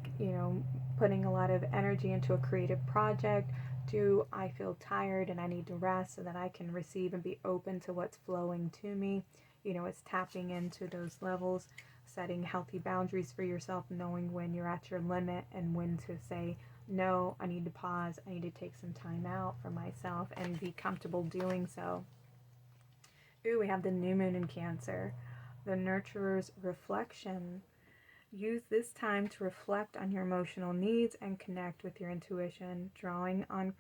putting a lot of energy into a creative project? Do I feel tired and I need to rest so that I can receive and be open to what's flowing to me? It's tapping into those levels, setting healthy boundaries for yourself, knowing when you're at your limit and when to say, no, I need to pause. I need to take some time out for myself and be comfortable doing so. Ooh, we have the new moon in Cancer, the nurturer's reflection. Use this time to reflect on your emotional needs and connect with your intuition, drawing on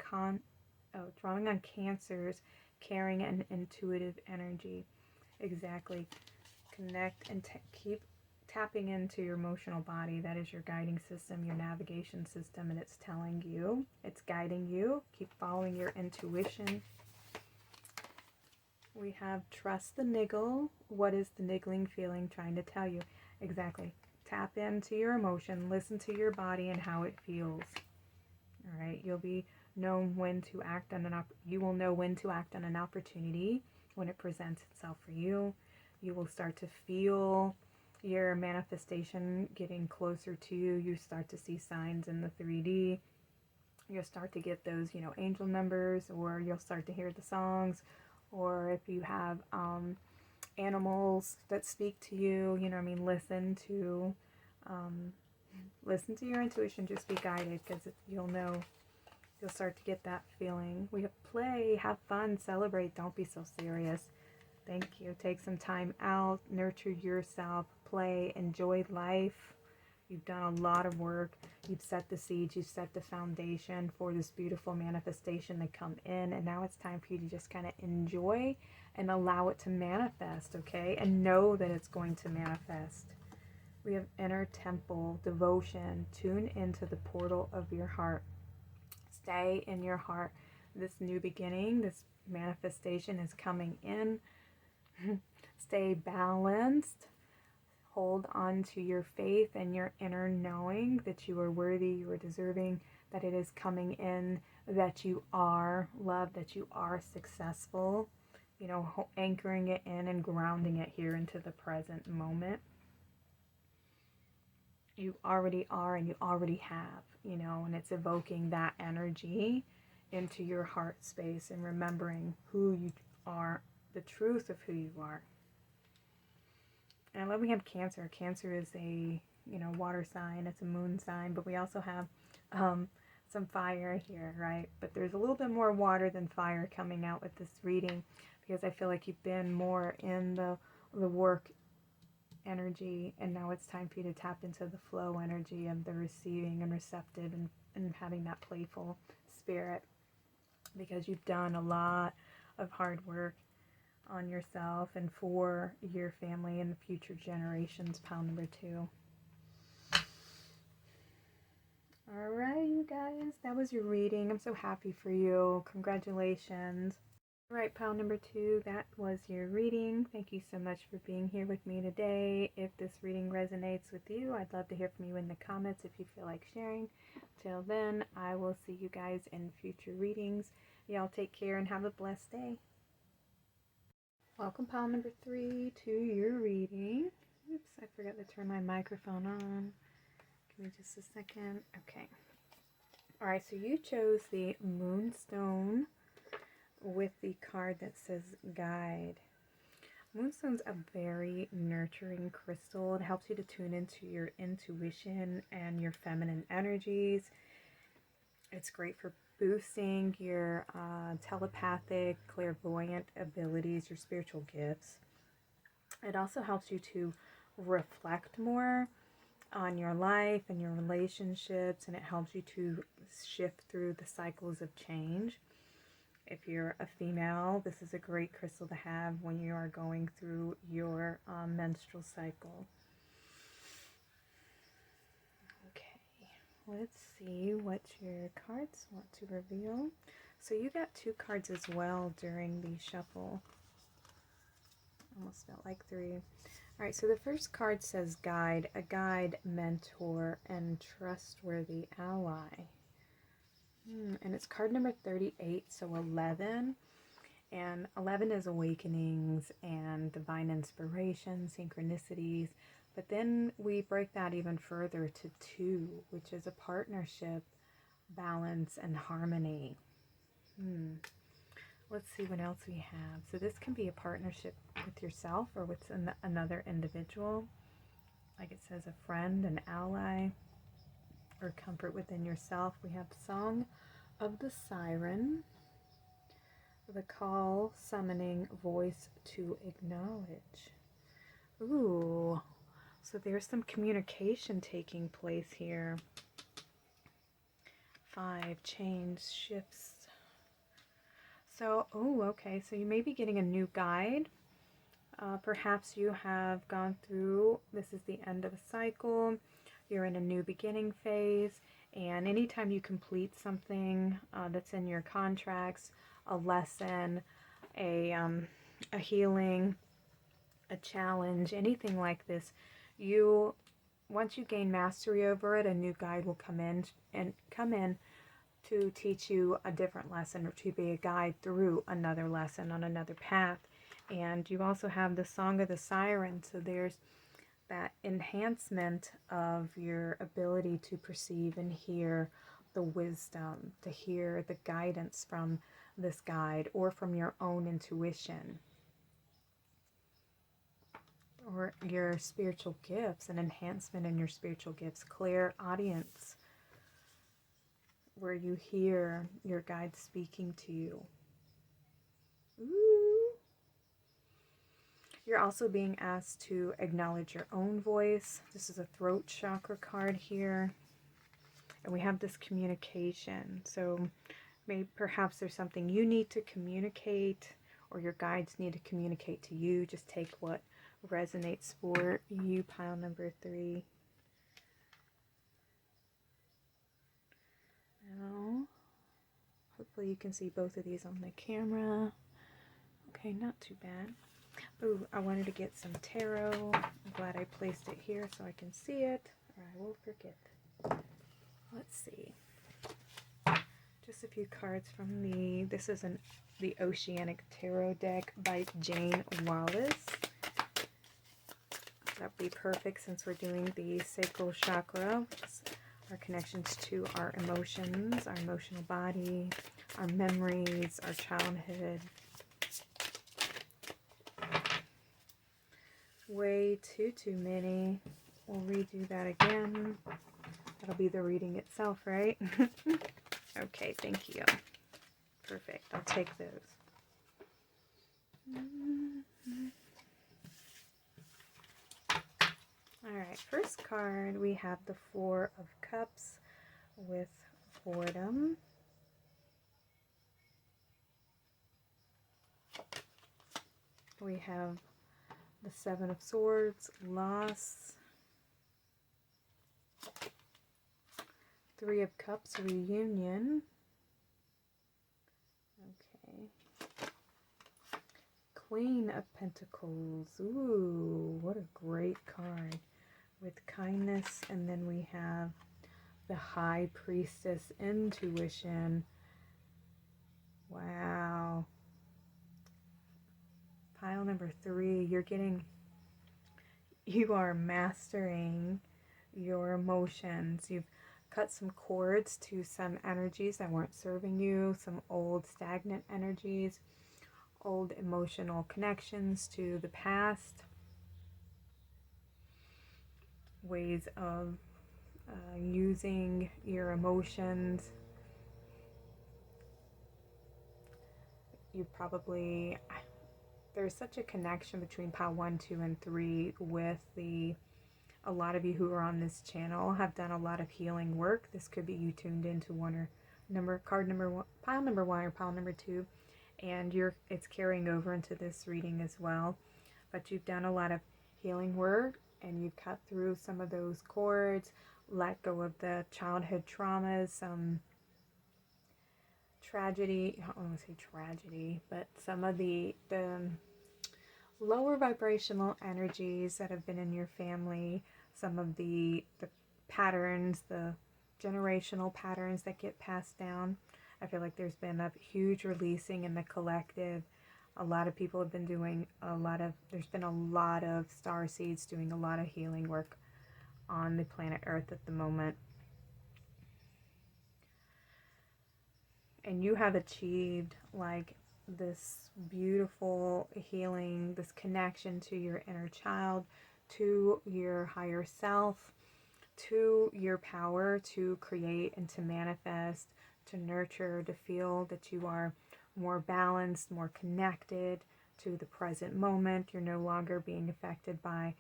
Cancer's caring and intuitive energy. Exactly. Connect and keep tapping into your emotional body. That is your guiding system, your navigation system, and it's telling you, it's guiding you. Keep following your intuition. We have trust the niggle. What is the niggling feeling trying to tell you? Exactly. Tap into your emotion, listen to your body and how it feels. All right, you will know when to act on an opportunity when it presents itself for you. You will start to feel your manifestation getting closer to you. You start to see signs in the 3D. You'll start to get those, angel numbers, or you'll start to hear the songs, or if you have animals that speak to you, listen to your intuition. Just be guided, because you'll start to get that feeling. We have play, have fun, celebrate, don't be so serious. Thank you. Take some time out, nurture yourself, play, enjoy life. You've done a lot of work. You've set the seeds, you've set the foundation for this beautiful manifestation to come in, and now it's time for you to just kind of enjoy and allow it to manifest, okay? And know that it's going to manifest. We have inner temple, devotion. Tune into the portal of your heart. Stay in your heart. This new beginning, this manifestation is coming in. Stay balanced. Hold on to your faith and your inner knowing that you are worthy, you are deserving, that it is coming in, that you are loved, that you are successful. Anchoring it in and grounding it here into the present moment. You already are and you already have, and it's evoking that energy into your heart space and remembering who you are, the truth of who you are. And I love we have Cancer. Cancer is a, water sign. It's a moon sign, but we also have some fire here, right? But there's a little bit more water than fire coming out with this reading, because I feel like you've been more in the work energy, and now it's time for you to tap into the flow energy of the receiving and receptive, and having that playful spirit, because you've done a lot of hard work on yourself and for your family and the future generations. Pile number 2. All right, you guys, that was your reading. I'm so happy for you. Congratulations. All right, pile number 2, that was your reading. Thank you so much for being here with me today. If this reading resonates with you, I'd love to hear from you in the comments if you feel like sharing. Till then, I will see you guys in future readings. Y'all take care and have a blessed day. Welcome, pile number 3, to your reading. Oops, I forgot to turn my microphone on. Give me just a second. Okay. All right, so you chose the Moonstone with the card that says Guide. Moonstone's a very nurturing crystal. It helps you to tune into your intuition and your feminine energies. It's great for boosting your telepathic, clairvoyant abilities, your spiritual gifts. It also helps you to reflect more on your life and your relationships, and it helps you to shift through the cycles of change. If you're a female, this is a great crystal to have when you are going through your menstrual cycle. Okay, Let's see what your cards want to reveal. So you got 2 cards as well during the shuffle. Almost felt like 3. All right, so the first card says guide, a guide, mentor, and trustworthy ally. And it's card number 38, so 11. And 11 is awakenings and divine inspiration, synchronicities. But then we break that even further to 2, which is a partnership, balance, and harmony. Let's see what else we have. So this can be a partnership with yourself or with another individual. Like it says, a friend, an ally, or comfort within yourself. We have Song of the Siren, the call, summoning, voice to acknowledge. Ooh, so there's some communication taking place here. 5, change, shifts. So, okay, so you may be getting a new guide. Perhaps you have gone through, this is the end of a cycle, you're in a new beginning phase, and anytime you complete something that's in your contracts, a lesson, a healing, a challenge, anything like this, once you gain mastery over it, a new guide will come in to teach you a different lesson, or to be a guide through another lesson on another path. And you also have the Song of the Siren, so there's that enhancement of your ability to perceive and hear the wisdom, to hear the guidance from this guide or from your own intuition. Or your spiritual gifts, an enhancement in your spiritual gifts, clairaudience, where you hear your guide speaking to you. Ooh. You're also being asked to acknowledge your own voice. This is a throat chakra card here. And we have this communication. So perhaps there's something you need to communicate, or your guides need to communicate to you. Just take what resonates for you, pile number 3. Now, hopefully you can see both of these on the camera. Okay, not too bad. Ooh, I wanted to get some tarot. I'm glad I placed it here so I can see it, or I will forget. Let's see. Just a few cards from this is the Oceanic Tarot deck by Jane Wallace. That would be perfect since we're doing the Sacral Chakra, which is our connections to our emotions, our emotional body, our memories, our childhood. Way too many. We'll redo that again. That'll be the reading itself, right? Okay, thank you. Perfect. I'll take those. Alright, first card, we have the 4 of Cups with boredom. We have the 7 of Swords, loss. 3 of Cups, reunion. Okay. Queen of Pentacles. Ooh, what a great card. With kindness, and then we have the High Priestess, intuition. Wow. Pile number 3, you are mastering your emotions. You've cut some cords to some energies that weren't serving you, some old stagnant energies, old emotional connections to the past, ways of using your emotions. There's such a connection between pile 1, 2, and 3 with a lot of you who are on this channel have done a lot of healing work. This could be you tuned into pile number 1 or pile number 2, and it's carrying over into this reading as well. But you've done a lot of healing work, and you've cut through some of those cords, let go of the childhood traumas, some tragedy. I don't want to say tragedy, but some of the lower vibrational energies that have been in your family, some of the patterns, the generational patterns that get passed down. I feel like there's been a huge releasing in the collective. A lot of people have been doing there's been a lot of starseeds doing a lot of healing work on the planet Earth at the moment. And you have achieved like this beautiful healing, this connection to your inner child, to your higher self, to your power to create and to manifest, to nurture, to feel that you are more balanced, more connected to the present moment. You're no longer being affected by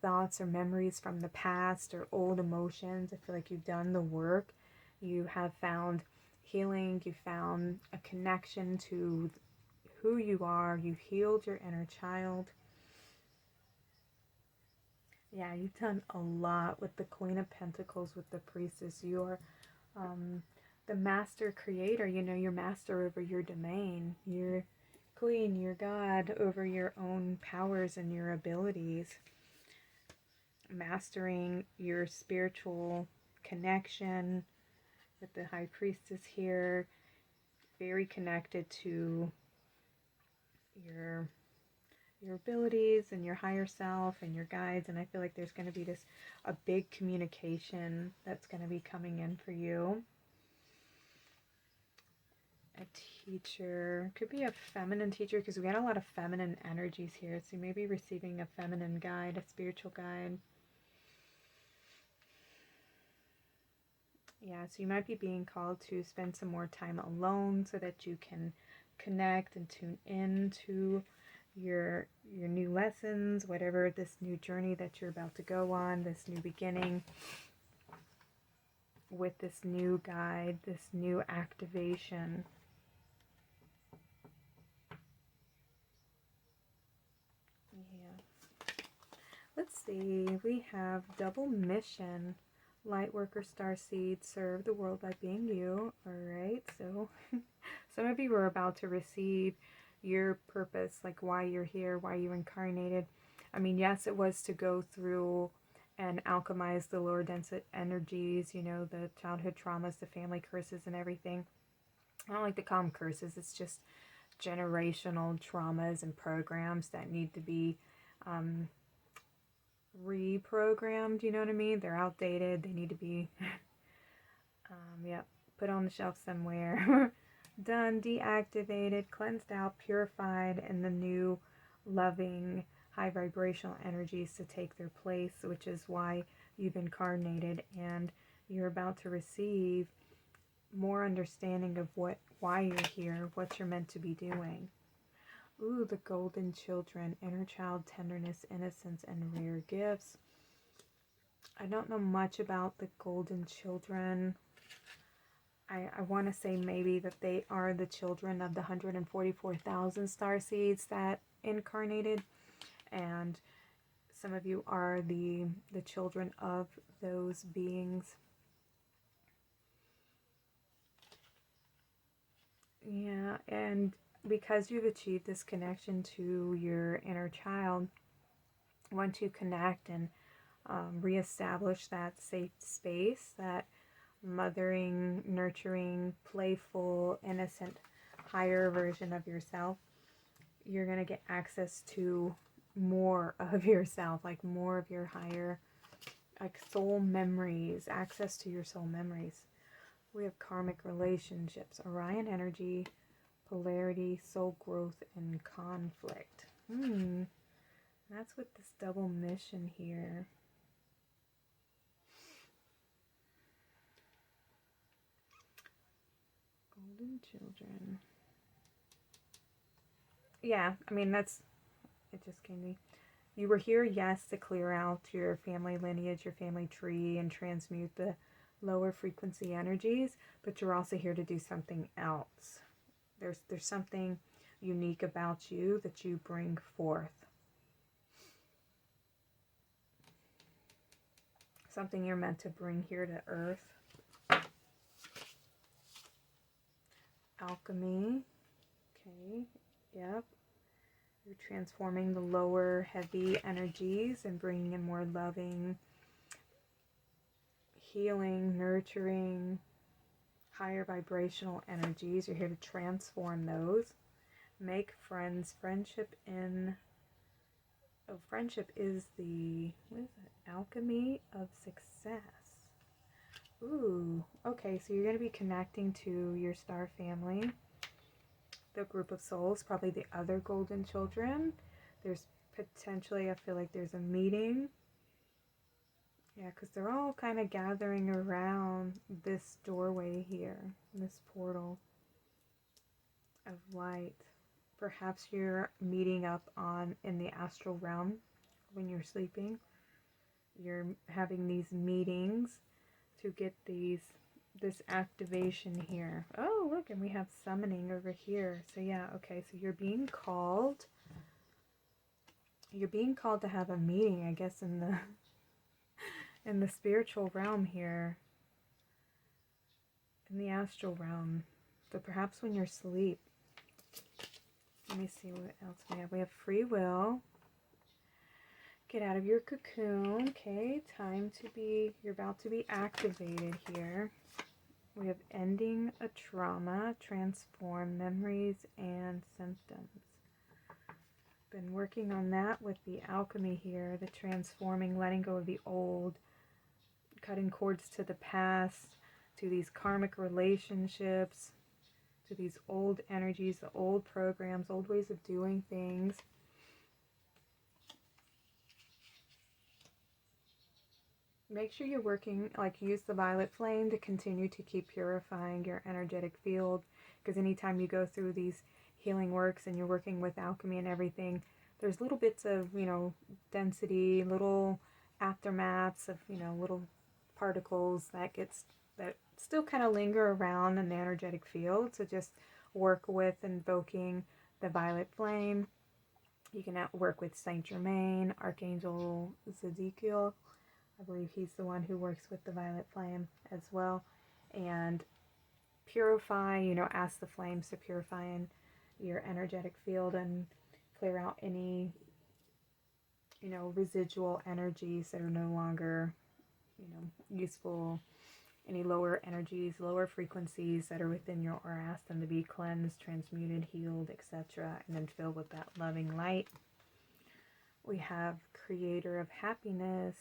thoughts or memories from the past or old emotions. I feel like you've done the work. You have found healing. You found a connection to who you are. You've healed your inner child. Yeah, you've done a lot with the Queen of Pentacles, with the Priestess. You're the master creator. You know, you're master over your domain. You're queen, you're God over your own powers and your abilities. Mastering your spiritual connection with the High Priestess here. Very connected to your abilities and your higher self and your guides. And I feel like there's going to be a big communication that's going to be coming in for you. A teacher, could be a feminine teacher, because we got a lot of feminine energies here. So you may be receiving a feminine guide, a spiritual guide. Yeah, so you might be being called to spend some more time alone so that you can connect and tune in to your new lessons, whatever this new journey that you're about to go on, this new beginning with this new guide, this new activation. Yeah. Let's see, we have double mission. Lightworker Starseed, serve the world by being you. Alright, so some of you are about to receive your purpose, like why you're here, why you incarnated. I mean, yes, it was to go through and alchemize the lower dense energies, you know, the childhood traumas, the family curses and everything. I don't like to call them curses, it's just generational traumas and programs that need to be reprogrammed, you know what I mean? They're outdated, they need to be put on the shelf somewhere. Done, deactivated, cleansed out, purified, and the new loving high vibrational energies to take their place, which is why you've incarnated, and you're about to receive more understanding of why you're here, what you're meant to be doing. Ooh, the golden children, inner child tenderness, innocence, and rare gifts. I don't know much about the golden children. I want to say maybe that they are the children of the 144,000 starseeds that incarnated, and some of you are the children of those beings. Yeah, and because you've achieved this connection to your inner child, want to connect and reestablish that safe space, that mothering, nurturing, playful, innocent, higher version of yourself. You're going to get access to more of yourself, like more of your higher, like soul memories, access to your soul memories. We have karmic relationships, Orion energy, polarity, soul growth, and conflict. That's with this double mission here. Golden children. Yeah, I mean, it just came to me. You were here, yes, to clear out your family lineage, your family tree, and transmute the lower frequency energies, but you're also here to do something else. There's something unique about you that you bring forth. something you're meant to bring here to earth. Alchemy. Okay, yep. You're transforming the lower heavy energies and bringing in more loving, healing, nurturing, higher vibrational energies. You're here to transform those. Make friends. Friendship is the, what is it? Alchemy of success. Ooh, okay, so you're going to be connecting to your star family, the group of souls, probably the other golden children. There's potentially, I feel like there's a meeting. Yeah, because they're all kind of gathering around this doorway here, this portal of light. Perhaps you're meeting up in the astral realm when you're sleeping. You're having these meetings to get this activation here. Oh, look, and we have summoning over here. So yeah, okay, so you're being called. You're being called to have a meeting, I guess, in the spiritual realm here, in the astral realm. So perhaps when you're asleep. Let me see what else we have. We have free will. Get out of your cocoon. Okay, you're about to be activated here. We have ending a trauma, transform memories and symptoms. Been working on that with the alchemy here, the transforming, letting go of the old, cutting cords to the past, to these karmic relationships, to these old energies, the old programs, old ways of doing things. Make sure you're working, use the violet flame to continue to keep purifying your energetic field, because anytime you go through these healing works and you're working with alchemy and everything, there's little bits of, density, little aftermaths of, little particles that still kind of linger around in the energetic field. So just work with invoking the violet flame. You can work with Saint Germain, Archangel Zedekiel. I believe he's the one who works with the violet flame as well. And purify, ask the flames to purify in your energetic field and clear out any, residual energies that are no longer, useful, any lower energies, lower frequencies that are within your aura. Ask them to be cleansed, transmuted, healed, etc. And then filled with that loving light. We have creator of happiness.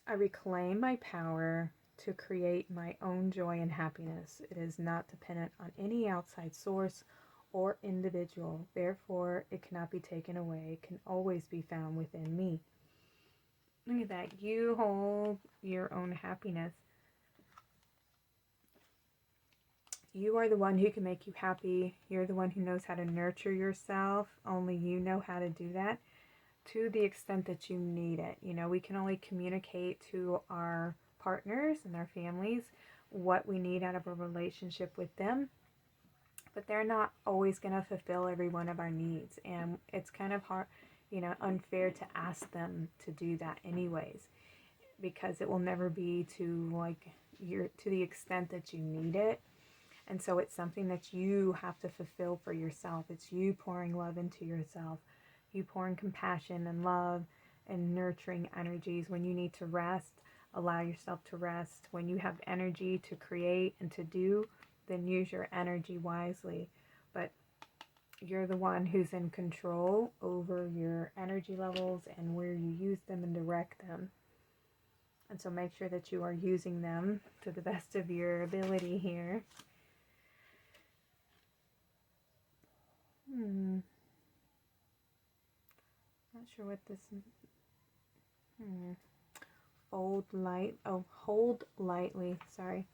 I reclaim my power to create my own joy and happiness. It is not dependent on any outside source or individual. Therefore, it cannot be taken away. It can always be found within me. Look at that. You hold your own happiness. You are the one who can make you happy. You're the one who knows how to nurture yourself. Only you know how to do that, to the extent that you need it. We can only communicate to our partners and our families what we need out of a relationship with them, but they're not always going to fulfill every one of our needs, and it's kind of hard, unfair to ask them to do that anyways, because it will never be to the extent that you need it. And so it's something that you have to fulfill for yourself. It's you pouring love into yourself. You pouring compassion and love and nurturing energies. When you need to rest, allow yourself to rest. When you have energy to create and to do, then use your energy wisely. But you're the one who's in control over your energy levels and where you use them and direct them. And so make sure that you are using them to the best of your ability here. Not sure what this hold lightly. Sorry.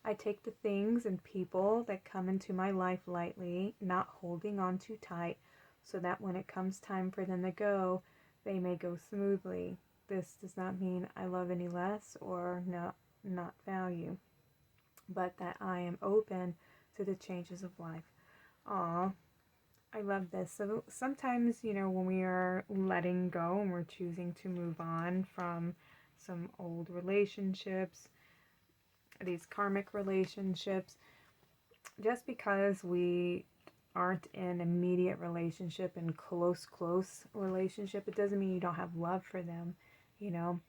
I take the things and people that come into my life lightly, not holding on too tight, so that when it comes time for them to go, they may go smoothly. This does not mean I love any less or not value, but that I am open to the changes of life. Aw, I love this. So sometimes, when we are letting go and we're choosing to move on from, some old relationships, these karmic relationships. Just because we aren't in immediate relationship and close relationship, it doesn't mean you don't have love for them. You know,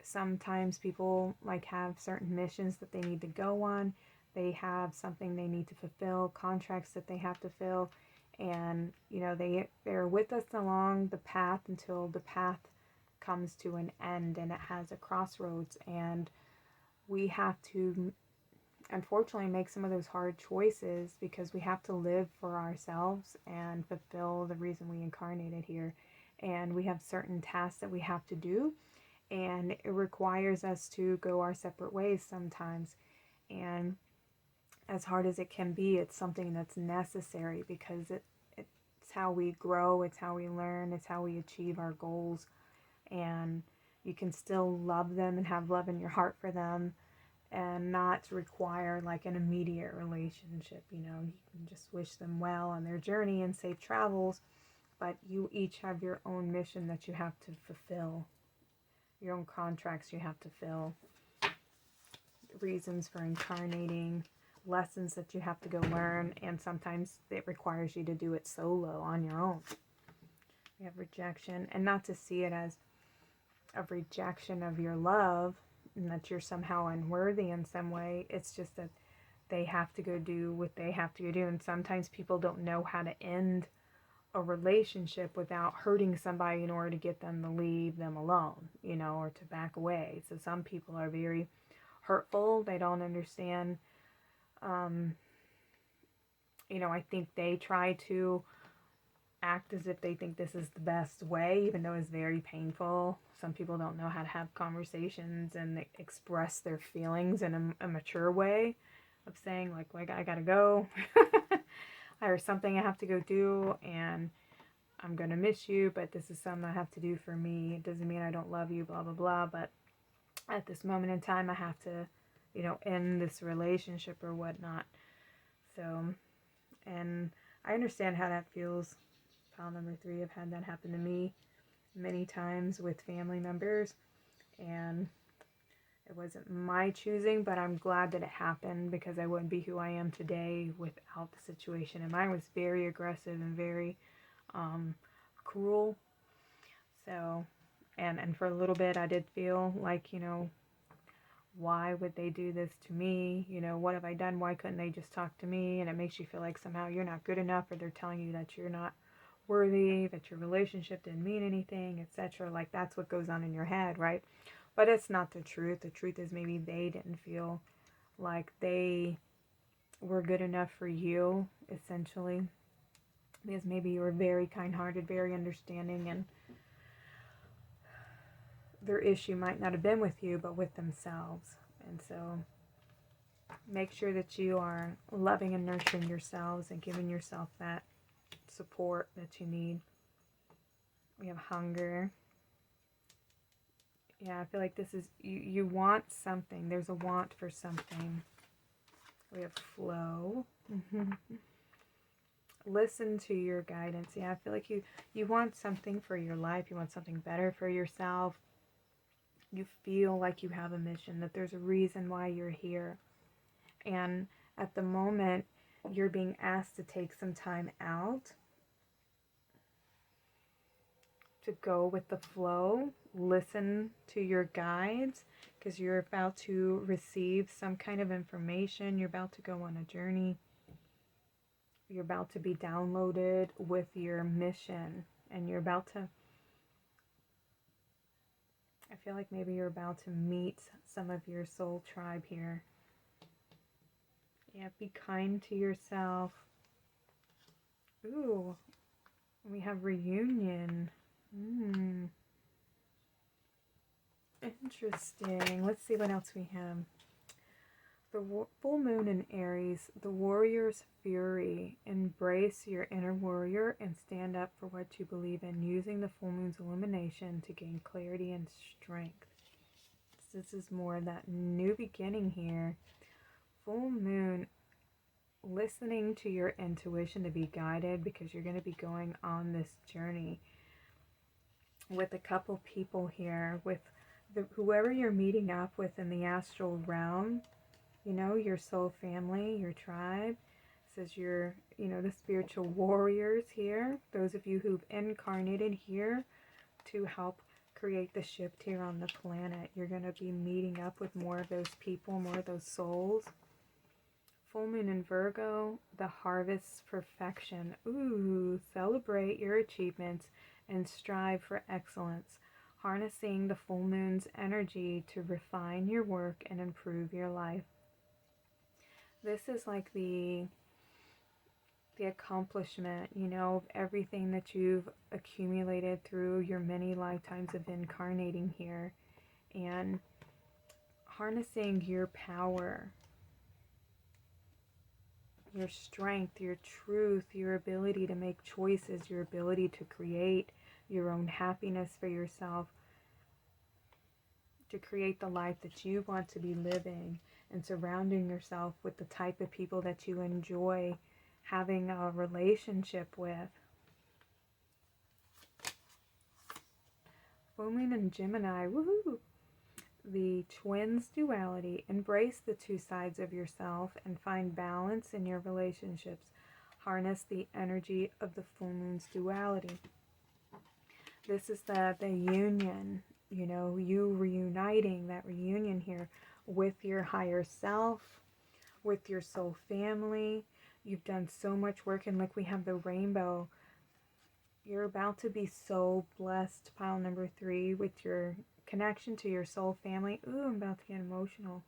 sometimes people like have certain missions that they need to go on. They have something they need to fulfill, contracts that they have to fill, and you know, they're with us along the path until the path comes to an end and it has a crossroads, and we have to unfortunately make some of those hard choices because we have to live for ourselves and fulfill the reason we incarnated here. And we have certain tasks that we have to do, and it requires us to go our separate ways sometimes. And as hard as it can be, it's something that's necessary because it's how we grow, it's how we learn, it's how we achieve our goals. And you can still love them and have love in your heart for them and not require like an immediate relationship. You know, you can just wish them well on their journey and safe travels, but you each have your own mission that you have to fulfill, your own contracts you have to fill, reasons for incarnating, lessons that you have to go learn, and sometimes it requires you to do it solo on your own. We have rejection, and not to see it as a rejection of your love and that you're somehow unworthy in some way. It's just that they have to go do what they have to go do, and sometimes people don't know how to end a relationship without hurting somebody in order to get them to leave them alone, you know, or to back away. So some people are very hurtful. They don't understand. You know, I think they try to act as if they think this is the best way, even though it's very painful. Some people don't know how to have conversations and express their feelings in a mature way of saying like I gotta go. There's something I have to go do, and I'm gonna miss you, but this is something I have to do for me. It doesn't mean I don't love you, blah blah blah, but at this moment in time I have to, you know, end this relationship or whatnot. So, and I understand how that feels. Pile number 3, I've had that happen to me many times with family members, and it wasn't my choosing, but I'm glad that it happened because I wouldn't be who I am today without the situation. And mine was very aggressive and very cruel. So, and for a little bit I did feel like, you know, why would they do this to me? You know, what have I done? Why couldn't they just talk to me? And it makes you feel like somehow you're not good enough, or they're telling you that you're not worthy, that your relationship didn't mean anything, etc. Like, that's what goes on in your head, right? But it's not the truth. The truth is maybe they didn't feel like they were good enough for you, essentially, because maybe you were very kind-hearted, very understanding, and their issue might not have been with you, but with themselves. And so make sure that you are loving and nurturing yourselves and giving yourself that support that you need. We have hunger. Yeah, I feel like this is, you want something. There's a want for something. We have flow. Listen to your guidance. Yeah, I feel like you want something for your life. You want something better for yourself. You feel like you have a mission, that there's a reason why you're here. And at the moment, you're being asked to take some time out to go with the flow, listen to your guides, because you're about to receive some kind of information. You're about to go on a journey. You're about to be downloaded with your mission, and you're about to, I feel like maybe you're about to meet some of your soul tribe here. Yeah, be kind to yourself. Ooh, we have reunion. Interesting. Let's see what else we have. The full moon in Aries, the warrior's fury. Embrace your inner warrior and stand up for what you believe in, using the full moon's illumination to gain clarity and strength. So this is more that new beginning here. Full moon, listening to your intuition to be guided, because you're going to be going on this journey with a couple people here with whoever you're meeting up with in the astral realm, you know, your soul family, your tribe, says your, you know, the spiritual warriors here, those of you who've incarnated here to help create the shift here on the planet. You're going to be meeting up with more of those people, more of those souls. Full moon in Virgo, the harvest's perfection. Ooh, celebrate your achievements and strive for excellence. Harnessing the full moon's energy to refine your work and improve your life. This is like the accomplishment, you know, of everything that you've accumulated through your many lifetimes of incarnating here, and harnessing your power, your strength, your truth, your ability to make choices, your ability to create your own happiness for yourself, to create the life that you want to be living, and surrounding yourself with the type of people that you enjoy having a relationship with. Full moon in Gemini, woohoo! The twins duality. Embrace the two sides of yourself and find balance in your relationships. Harness the energy of the full moon's duality. This is the union, you know, you reuniting, that reunion here with your higher self, with your soul family. You've done so much work, and like we have the rainbow. You're about to be so blessed, pile number 3, with your connection to your soul family. Ooh, I'm about to get emotional.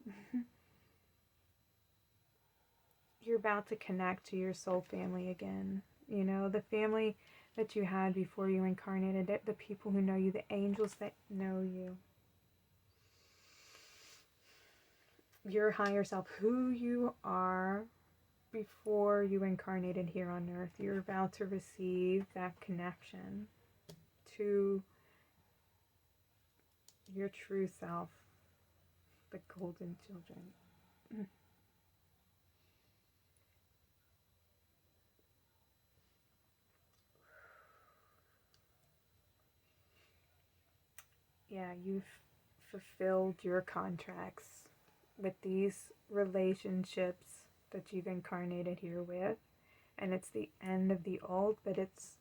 You're about to connect to your soul family again. You know, the family that you had before you incarnated, the people who know you, the angels that know you. Your higher self, who you are before you incarnated here on earth. You're about to receive that connection to your true self, the golden children. Yeah, you've fulfilled your contracts with these relationships that you've incarnated here with, and it's the end of the old, but it's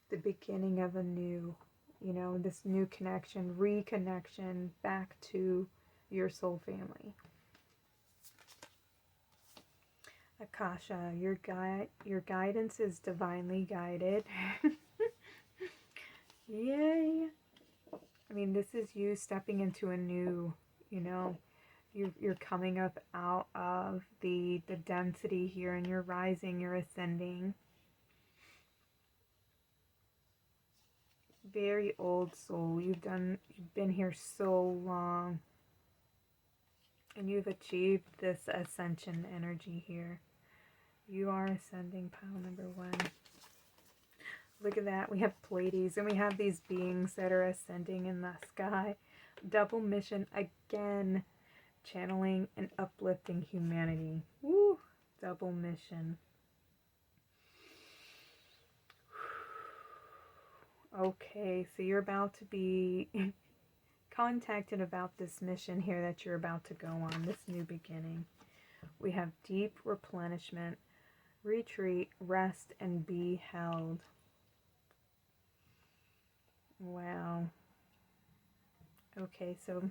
the beginning of a new, you know, this new connection, reconnection back to your soul family. Akasha, your guidance is divinely guided. Yay! I mean, this is you stepping into a new, you know, you're coming up out of the density here, and you're rising, you're ascending. Very old soul. You've been here so long, and you've achieved this ascension energy here. You are ascending, pile number 1. Look at that. We have Pleiades, and we have these beings that are ascending in the sky. Double mission again. Channeling and uplifting humanity. Woo! Double mission. Okay, so you're about to be contacted about this mission here that you're about to go on, this new beginning. We have deep replenishment, retreat, rest, and be held. Wow. Okay, so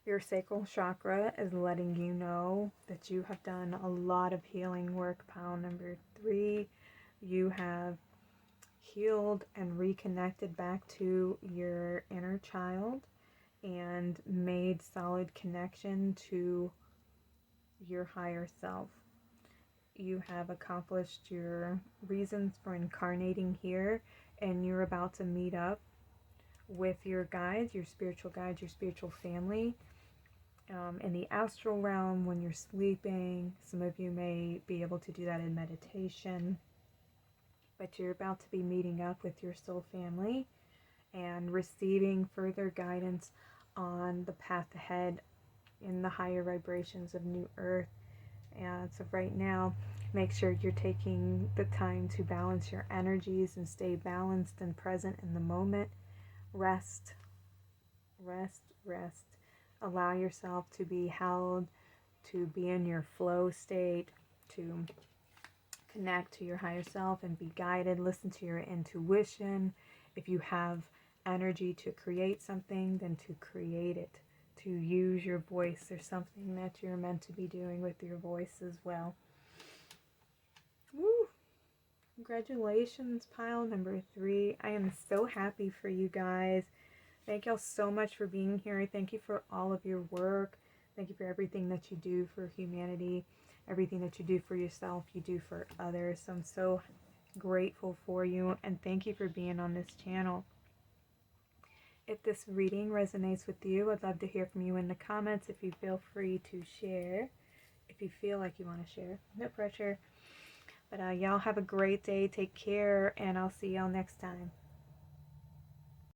your sacral chakra is letting you know that you have done a lot of healing work, pile number 3. You have healed and reconnected back to your inner child and made solid connection to your higher self. You have accomplished your reasons for incarnating here, and you're about to meet up with your guides, your spiritual family, in the astral realm when you're sleeping. Some of you may be able to do that in meditation, but you're about to be meeting up with your soul family and receiving further guidance on the path ahead in the higher vibrations of New Earth. And so right now, make sure you're taking the time to balance your energies and stay balanced and present in the moment. Rest, Rest, rest. Allow yourself to be held, to be in your flow state, to connect to your higher self and be guided. Listen to your intuition. If you have energy to create something, then to create it. To use your voice. There's something that you're meant to be doing with your voice as well. Woo! Congratulations, pile number 3. I am so happy for you guys. Thank y'all so much for being here. Thank you for all of your work. Thank you for everything that you do for humanity. Everything that you do for yourself, you do for others. So I'm so grateful for you. And thank you for being on this channel. If this reading resonates with you, I'd love to hear from you in the comments. If you feel free to share. If you feel like you want to share. No pressure. But y'all have a great day. Take care. And I'll see y'all next time.